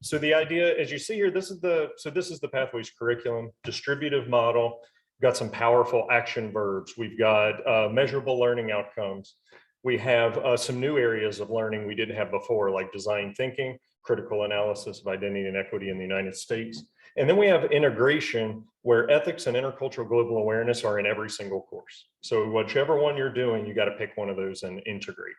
So the idea, as you see here, this is the Pathways curriculum, distributive model. We've got some powerful action verbs. We've got measurable learning outcomes. We have some new areas of learning we didn't have before, like design thinking, critical analysis of identity and equity in the United States. And then we have integration, where ethics and intercultural global awareness are in every single course. So whichever one you're doing, you got to pick one of those and integrate.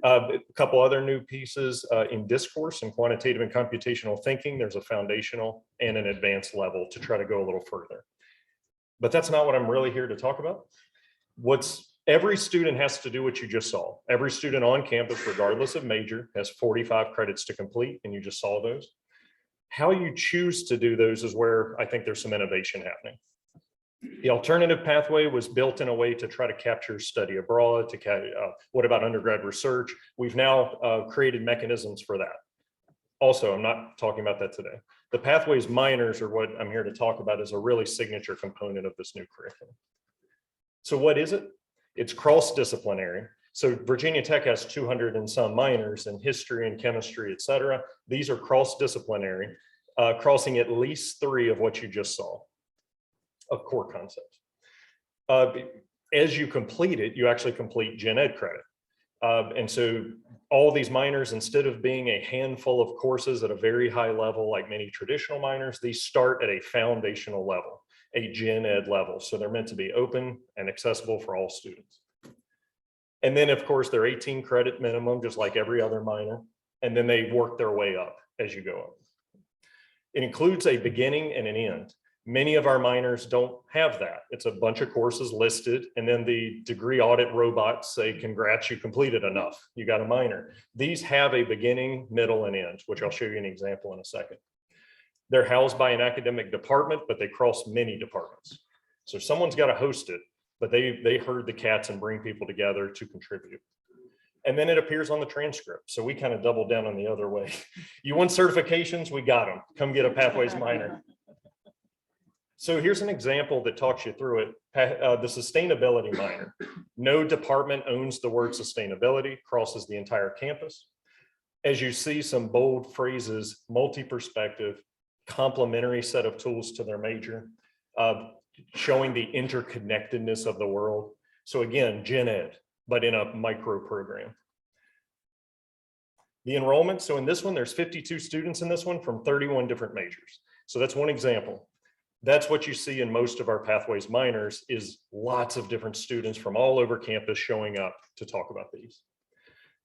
A couple other new pieces in discourse and quantitative and computational thinking. There's a foundational and an advanced level to try to go a little further. But that's not what I'm really here to talk about. Every student has to do what you just saw. Every student on campus, regardless of major, has 45 credits to complete, and you just saw those. How you choose to do those is where I think there's some innovation happening. The alternative pathway was built in a way to try to capture study abroad, what about undergrad research? We've now created mechanisms for that. Also, I'm not talking about that today. The pathways minors are what I'm here to talk about as a really signature component of this new curriculum. So what is it? It's cross-disciplinary. So Virginia Tech has 200 and some minors in history and chemistry, et cetera. These are cross-disciplinary, crossing at least 3 of what you just saw of core concepts. As you complete it, you actually complete gen ed credit. And so all these minors, instead of being a handful of courses at a very high level, like many traditional minors, these start at a foundational level, a gen ed level. So they're meant to be open and accessible for all students. And then, of course, they're 18 credit minimum, just like every other minor. And then they work their way up as you go up. It includes a beginning and an end. Many of our minors don't have that. It's a bunch of courses listed, and then the degree audit robots say, congrats, you completed enough. You got a minor. These have a beginning, middle, and end, which I'll show you an example in a second. They're housed by an academic department, but they cross many departments. So someone's got to host it, but they herd the cats and bring people together to contribute. And then it appears on the transcript. So we kind of doubled down on the other way. You want certifications? We got them. Come get a Pathways minor. So here's an example that talks you through it. The sustainability minor. No department owns the word sustainability, crosses the entire campus. As you see, some bold phrases, multi-perspective, complementary set of tools to their major, showing the interconnectedness of the world. So again, gen ed, but in a micro program. The enrollment, so in this one, there's 52 students in this one from 31 different majors. So that's one example. That's what you see in most of our Pathways minors, is lots of different students from all over campus showing up to talk about these.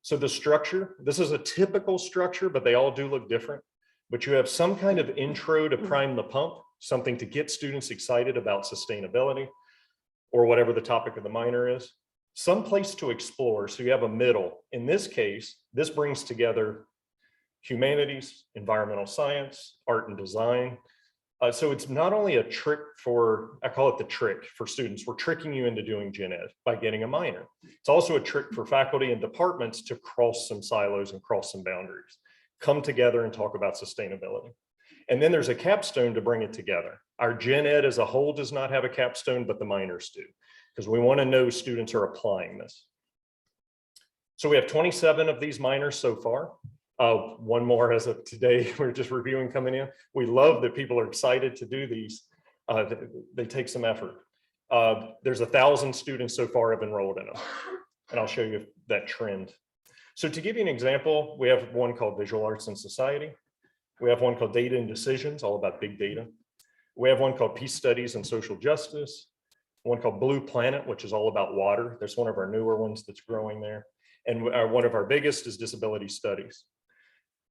So the structure, this is a typical structure, but they all do look different. But you have some kind of intro to prime the pump, something to get students excited about sustainability or whatever the topic of the minor is. Some place to explore, so you have a middle. In this case, this brings together humanities, environmental science, art and design. So it's not only a trick for, I call it the trick for students. We're tricking you into doing gen ed by getting a minor. It's also a trick for faculty and departments to cross some silos and cross some boundaries, come together and talk about sustainability. And then there's a capstone to bring it together. Our gen ed as a whole does not have a capstone, but the minors do, because we want to know students are applying this. So we have 27 of these minors so far. One more as of today, we're just reviewing coming in. We love that people are excited to do these. They take some effort. There's 1,000 students so far have enrolled in them. And I'll show you that trend. So to give you an example, we have one called Visual Arts and Society. We have one called Data and Decisions, all about big data. We have one called Peace Studies and Social Justice. One called Blue Planet, which is all about water. That's one of our newer ones that's growing there. And one of our biggest is Disability Studies.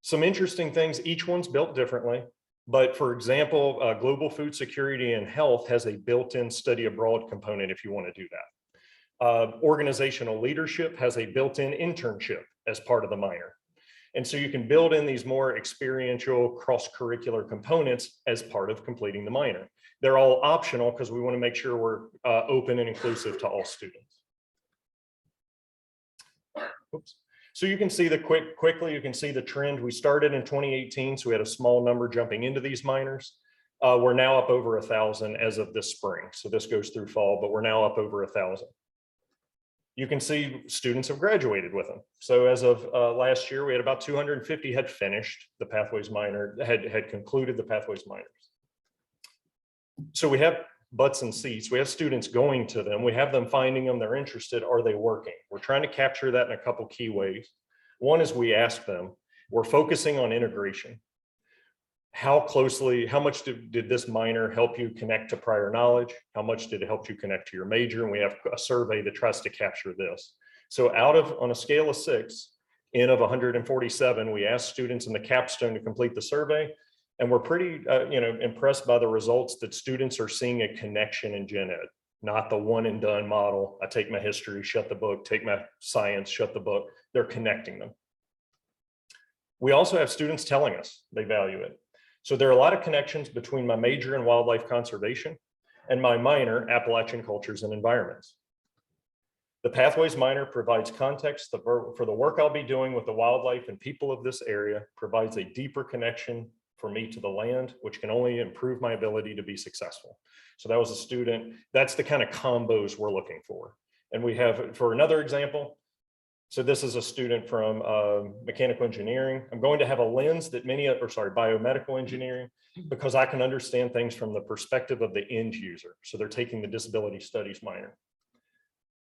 Some interesting things, each one's built differently. But for example, Global Food Security and Health has a built-in study abroad component if you want to do that. Organizational Leadership has a built-in internship as part of the minor. And so you can build in these more experiential cross-curricular components as part of completing the minor. They're all optional because we want to make sure we're open and inclusive to all students. Oops. So you can see quickly, you can see the trend. We started in 2018, so we had a small number jumping into these minors. We're now up over 1,000 as of this spring. So this goes through fall, but we're now up over 1,000. You can see students have graduated with them. So as of last year, we had about 250 had finished the Pathways minor, had concluded the Pathways minors. So we have butts and seats. We have students going to them. We have them finding them. They're interested. Are they working? We're trying to capture that in a couple key ways. One is we ask them, we're focusing on integration. How much did this minor help you connect to prior knowledge? How much did it help you connect to your major? And we have a survey that tries to capture this. So on a scale of 6, N of 147, we asked students in the capstone to complete the survey. And we're pretty impressed by the results that students are seeing a connection in gen ed, not the one and done model. I take my history, shut the book, take my science, shut the book. They're connecting them. We also have students telling us they value it. So there are a lot of connections between my major in wildlife conservation and my minor, Appalachian cultures and environments. The Pathways minor provides context for the work I'll be doing with the wildlife and people of this area, provides a deeper connection for me to the land, which can only improve my ability to be successful. So that was a student. That's the kind of combos we're looking for. And we have, for another example, so this is a student from mechanical engineering. I'm going to have a lens that biomedical engineering, because I can understand things from the perspective of the end user. So they're taking the disability studies minor.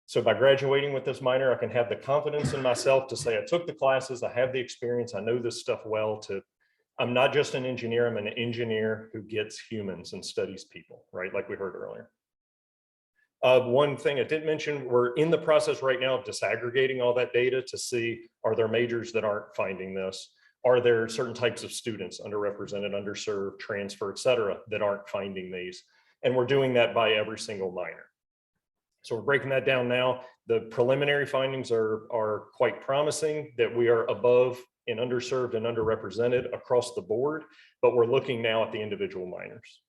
So by graduating with this minor, I can have the confidence in myself to say, I took the classes, I have the experience, I know this stuff well. I'm not just an engineer, I'm an engineer who gets humans and studies people, right? Like we heard earlier. One thing I didn't mention, we're in the process right now of disaggregating all that data to see, are there majors that aren't finding this? Are there certain types of students, underrepresented, underserved, transfer, et cetera, that aren't finding these? And we're doing that by every single minor. So we're breaking that down now. The preliminary findings are quite promising that we are above in underserved and underrepresented across the board, but we're looking now at the individual minors.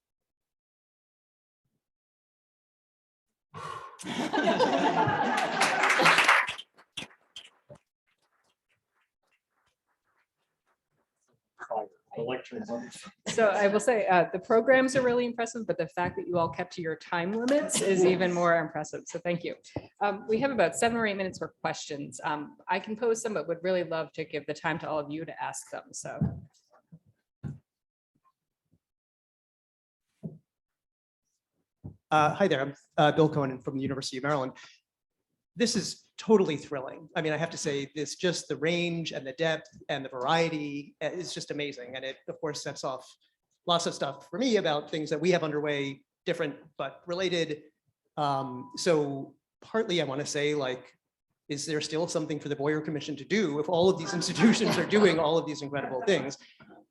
So I will say the programs are really impressive, but the fact that you all kept to your time limits is even more impressive. So thank you. We have about 7 or 8 minutes for questions. I can pose some, but would really love to give the time to all of you to ask them. So. Hi there, I'm Bill Cohen from the University of Maryland. This is totally thrilling. I mean, I have to say this, just the range and the depth and the variety is just amazing. And it, of course, sets off lots of stuff for me about things that we have underway, different but related. So partly I want to say, like, is there still something for the Boyer Commission to do if all of these institutions are doing all of these incredible things?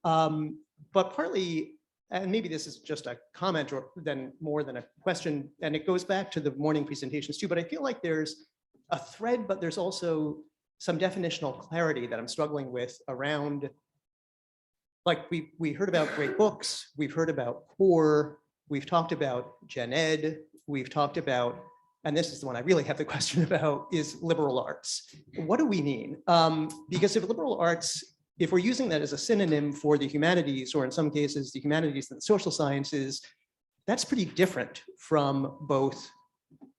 But partly, and maybe this is just a comment or then more than a question, and it goes back to the morning presentations too, but I feel like there's a thread, but there's also some definitional clarity that I'm struggling with around, like we heard about great books, we've heard about core, we've talked about gen ed, we've talked about, and this is the one I really have the question about, is liberal arts. What do we mean? Because if liberal arts if we're using that as a synonym for the humanities, or in some cases, the humanities and the social sciences, that's pretty different from both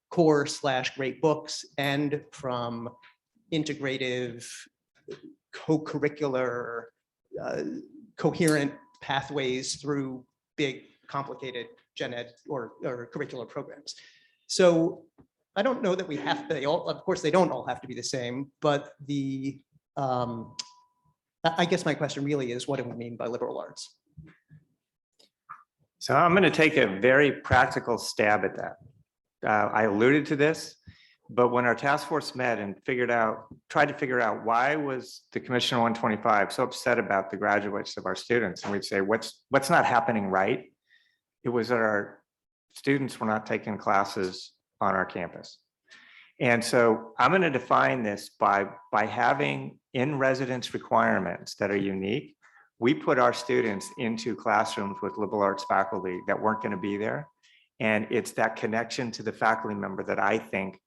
core/great books and from integrative, co-curricular, coherent pathways through big, complicated gen ed or curricular programs. So I don't know that we have to, of course, they don't all have to be the same, but I guess my question really is, what do we mean by liberal arts? So I'm going to take a very practical stab at that. I alluded to this, but when our task force met and tried to figure out why was the Commission 125 so upset about the graduates of our students, and we'd say, what's not happening right? It was that our students were not taking classes on our campus. And so I'm going to define this by having in-residence requirements that are unique. We put our students into classrooms with liberal arts faculty that weren't going to be there. And it's that connection to the faculty member that I think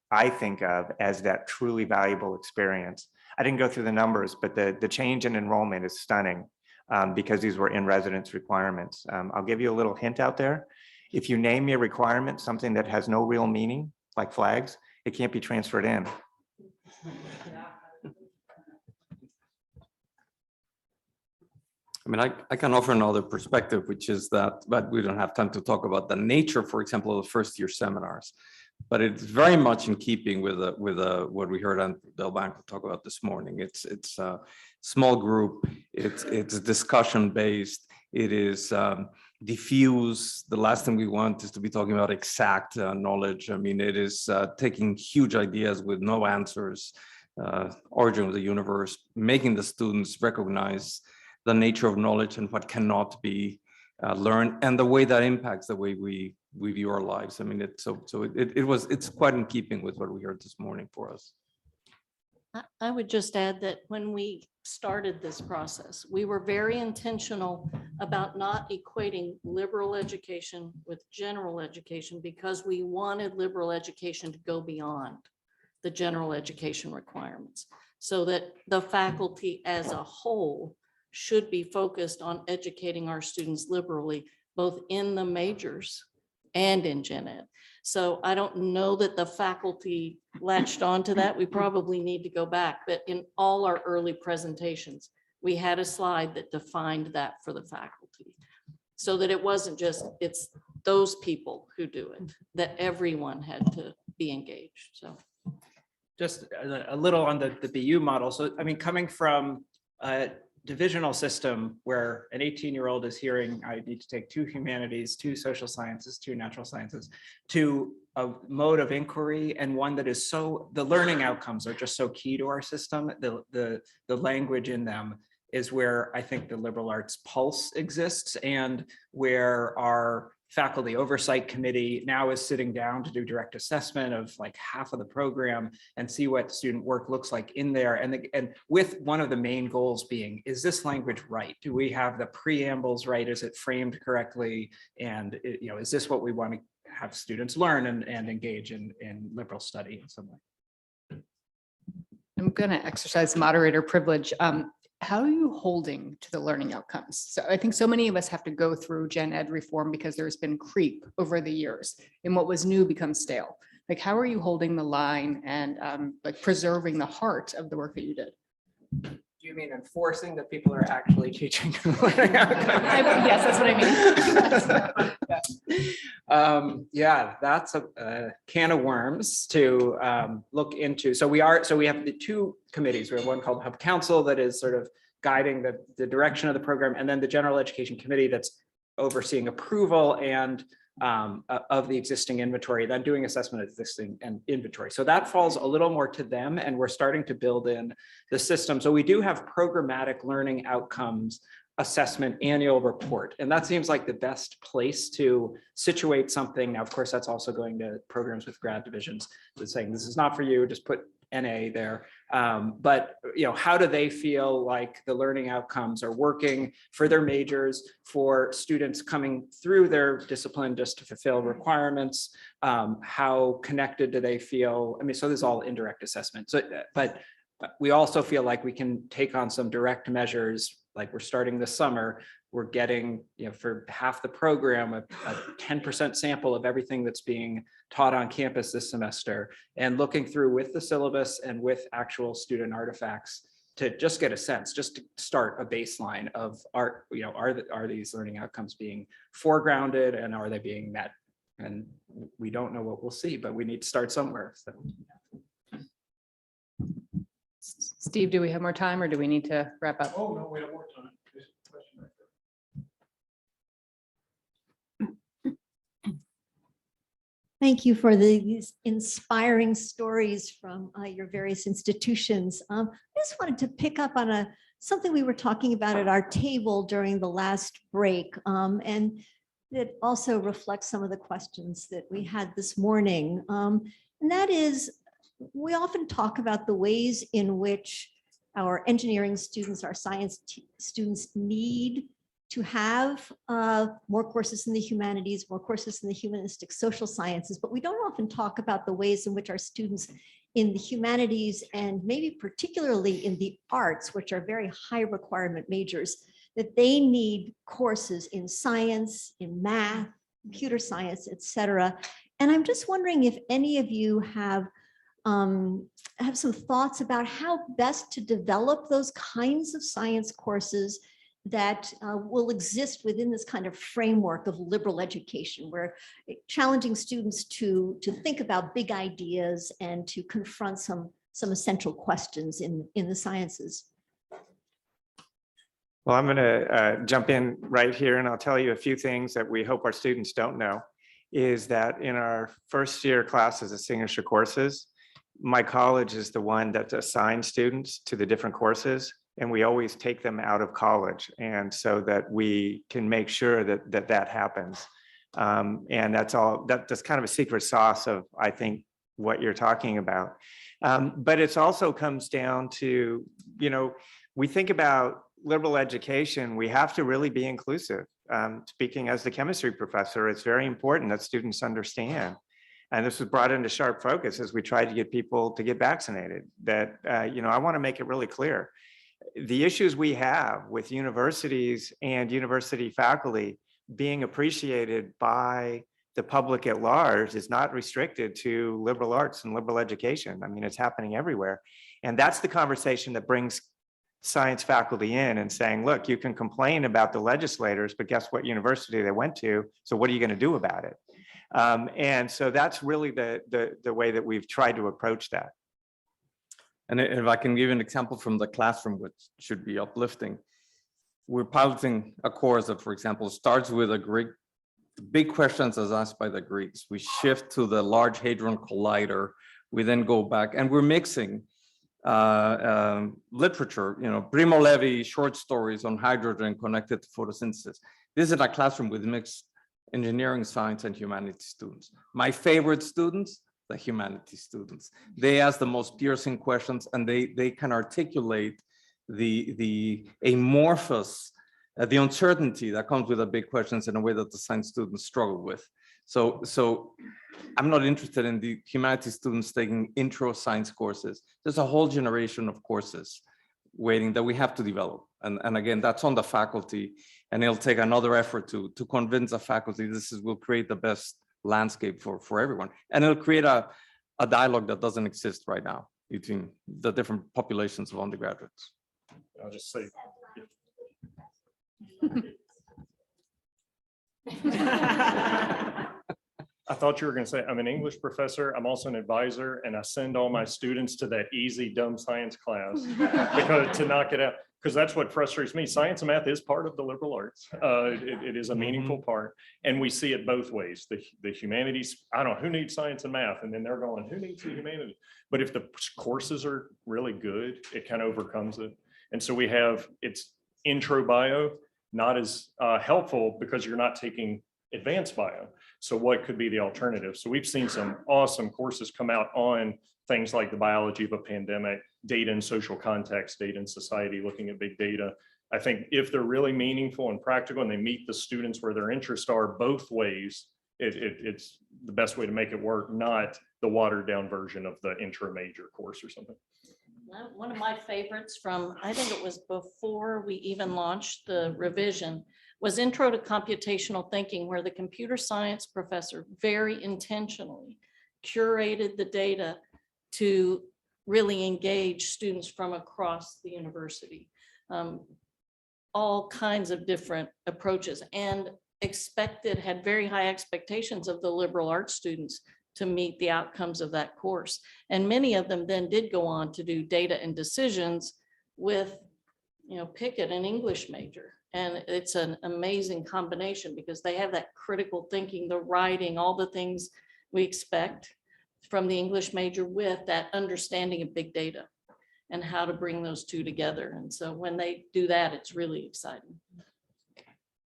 of as that truly valuable experience. I didn't go through the numbers, but the change in enrollment is stunning because these were in-residence requirements. I'll give you a little hint out there. If you name your requirement something that has no real meaning, like flags, it can't be transferred in. I mean, I can offer another perspective, which is that, but we don't have time to talk about the nature, for example, of the first year seminars. But it's very much in keeping with what we heard on Del Banco talk about this morning. It's a small group. It's discussion based. It is diffuse. The last thing we want is to be talking about exact knowledge. I mean, it is taking huge ideas with no answers, origin of the universe, making the students recognize the nature of knowledge and what cannot be learned, and the way that impacts the way we view our lives. I mean, it's quite in keeping with what we heard this morning for us. I would just add that when we started this process, we were very intentional about not equating liberal education with general education, because we wanted liberal education to go beyond the general education requirements, so that the faculty as a whole should be focused on educating our students liberally, both in the majors and in gen ed. So I don't know that the faculty latched onto that. We probably need to go back, but in all our early presentations, we had a slide that defined that for the faculty, so that it wasn't just, it's those people who do it, that everyone had to be engaged. So Just a little on the BU model. So, I mean, coming from a divisional system where an 18-year-old is hearing, I need to take 2 humanities, 2 social sciences, 2 natural sciences, to a mode of inquiry, and one that is so, the learning outcomes are just so key to our system. The language in them is where I think the liberal arts pulse exists, and where our faculty oversight committee now is sitting down to do direct assessment of like half of the program and see what student work looks like in there. And with one of the main goals being, is this language right? Do we have the preambles right? Is it framed correctly? And is this what we want to have students learn and engage in liberal study in some way? I'm going to exercise moderator privilege. How are you holding to the learning outcomes? So I think so many of us have to go through gen ed reform because there's been creep over the years, and what was new becomes stale. Like, how are you holding the line and like preserving the heart of the work that you did? Do you mean enforcing that people are actually teaching? Yes, that's what I mean. Yeah, that's a can of worms to look into. So we have the 2 committees. We have one called Hub Council that is sort of guiding the direction of the program, and then the General Education Committee that's overseeing approval and of the existing inventory, then doing assessment of existing and inventory. So that falls a little more to them, and we're starting to build in the system. So we do have programmatic learning outcomes assessment annual report, and that seems like the best place to situate something. Now, of course, that's also going to programs with grad divisions that's saying this is not for you, just put NA there. But how do they feel like the learning outcomes are working for their majors, for students coming through their discipline just to fulfill requirements? How connected do they feel? I mean, so this is all indirect assessment. So, but we also feel like we can take on some direct measures, like we're starting this summer. We're getting, for half the program, a 10% sample of everything that's being taught on campus this semester, and looking through with the syllabus and with actual student artifacts to just get a sense, just to start a baseline of are these learning outcomes being foregrounded and are they being met? And we don't know what we'll see, but we need to start somewhere. So. Steve, do we have more time or do we need to wrap up? Oh, no, we have more time. There's a question right there. Thank you for these inspiring stories from your various institutions. I just wanted to pick up on something we were talking about at our table during the last break, and that also reflects some of the questions that we had this morning. And that is, we often talk about the ways in which our engineering students, our science students need to have more courses in the humanities, more courses in the humanistic social sciences, but we don't often talk about the ways in which our students in the humanities and maybe particularly in the arts, which are very high requirement majors, that they need courses in science, in math, computer science, et cetera. And I'm just wondering if any of you have some thoughts about how best to develop those kinds of science courses that will exist within this kind of framework of liberal education, where challenging students to think about big ideas and to confront some essential questions in the sciences. Well, I'm going to jump in right here and I'll tell you a few things that we hope our students don't know, is that in our first year classes of signature courses, my college is the one that assigns students to the different courses, and we always take them out of college, and so that we can make sure that happens. And that's kind of a secret sauce of, I think, what you're talking about. But it also comes down to, we think about liberal education, we have to really be inclusive. Speaking as the chemistry professor, it's very important that students understand. And this was brought into sharp focus as we tried to get people to get vaccinated, that, I want to make it really clear. The issues we have with universities and university faculty being appreciated by the public at large is not restricted to liberal arts and liberal education. I mean, it's happening everywhere. And that's the conversation that brings science faculty in and saying, look, you can complain about the legislators, but guess what university they went to? So what are you going to do about it? And so that's really the way that we've tried to approach that. And if I can give you an example from the classroom, which should be uplifting, we're piloting a course that, for example, starts with a Greek, the big questions as asked by the Greeks. We shift to the Large Hadron Collider. We then go back and we're mixing literature, Primo Levi short stories on hydrogen connected to photosynthesis. This is a classroom with mixed engineering, science, and humanities students. My favorite students, the humanities students. They ask the most piercing questions, and they can articulate the amorphous, the uncertainty that comes with the big questions in a way that the science students struggle with. So I'm not interested in the humanities students taking intro science courses. There's a whole generation of courses waiting that we have to develop. And again, that's on the faculty, and it'll take another effort to convince the faculty will create the best landscape for everyone. And it'll create a dialogue that doesn't exist right now between the different populations of undergraduates. I'll just say. I thought you were going to say, I'm an English professor. I'm also an advisor, and I send all my students to that easy, dumb science class because to knock it out. Because that's what frustrates me. Science and math is part of the liberal arts. It is a meaningful part. And we see it both ways. The humanities, I don't know, who needs science and math? And then they're going, who needs the humanities? But if the courses are really good, it kind of overcomes it. And so we have, it's intro bio, not as helpful because you're not taking advanced bio. So what could be the alternative? So we've seen some awesome courses come out on things like the biology of a pandemic, data and social context, data and society, looking at big data. I think if they're really meaningful and practical and they meet the students where their interests are both ways, it's the best way to make it work, not the watered down version of the intro major course or something. One of my favorites from, I think it was before we even launched the revision, was Intro to Computational Thinking, where the computer science professor very intentionally curated the data to really engage students from across the university. All kinds of different approaches, and had very high expectations of the liberal arts students to meet the outcomes of that course. And many of them then did go on to do data and decisions with, Pickett, an English major. And it's an amazing combination because they have that critical thinking, the writing, all the things we expect from the English major with that understanding of big data and how to bring those two together. And so when they do that, it's really exciting.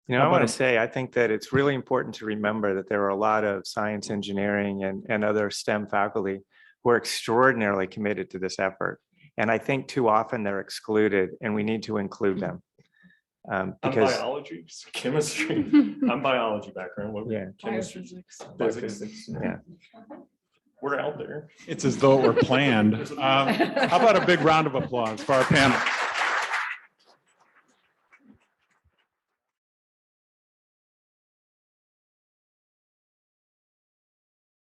I want to say, I think that it's really important to remember that there are a lot of science, engineering, and other STEM faculty who are extraordinarily committed to this effort. And I think too often they're excluded, and we need to include them. I'm Because biology, chemistry. I'm biology background. What Yeah. chemistry, physics. Yeah. We're out there. It's as though it were planned. How about a big round of applause for our panel?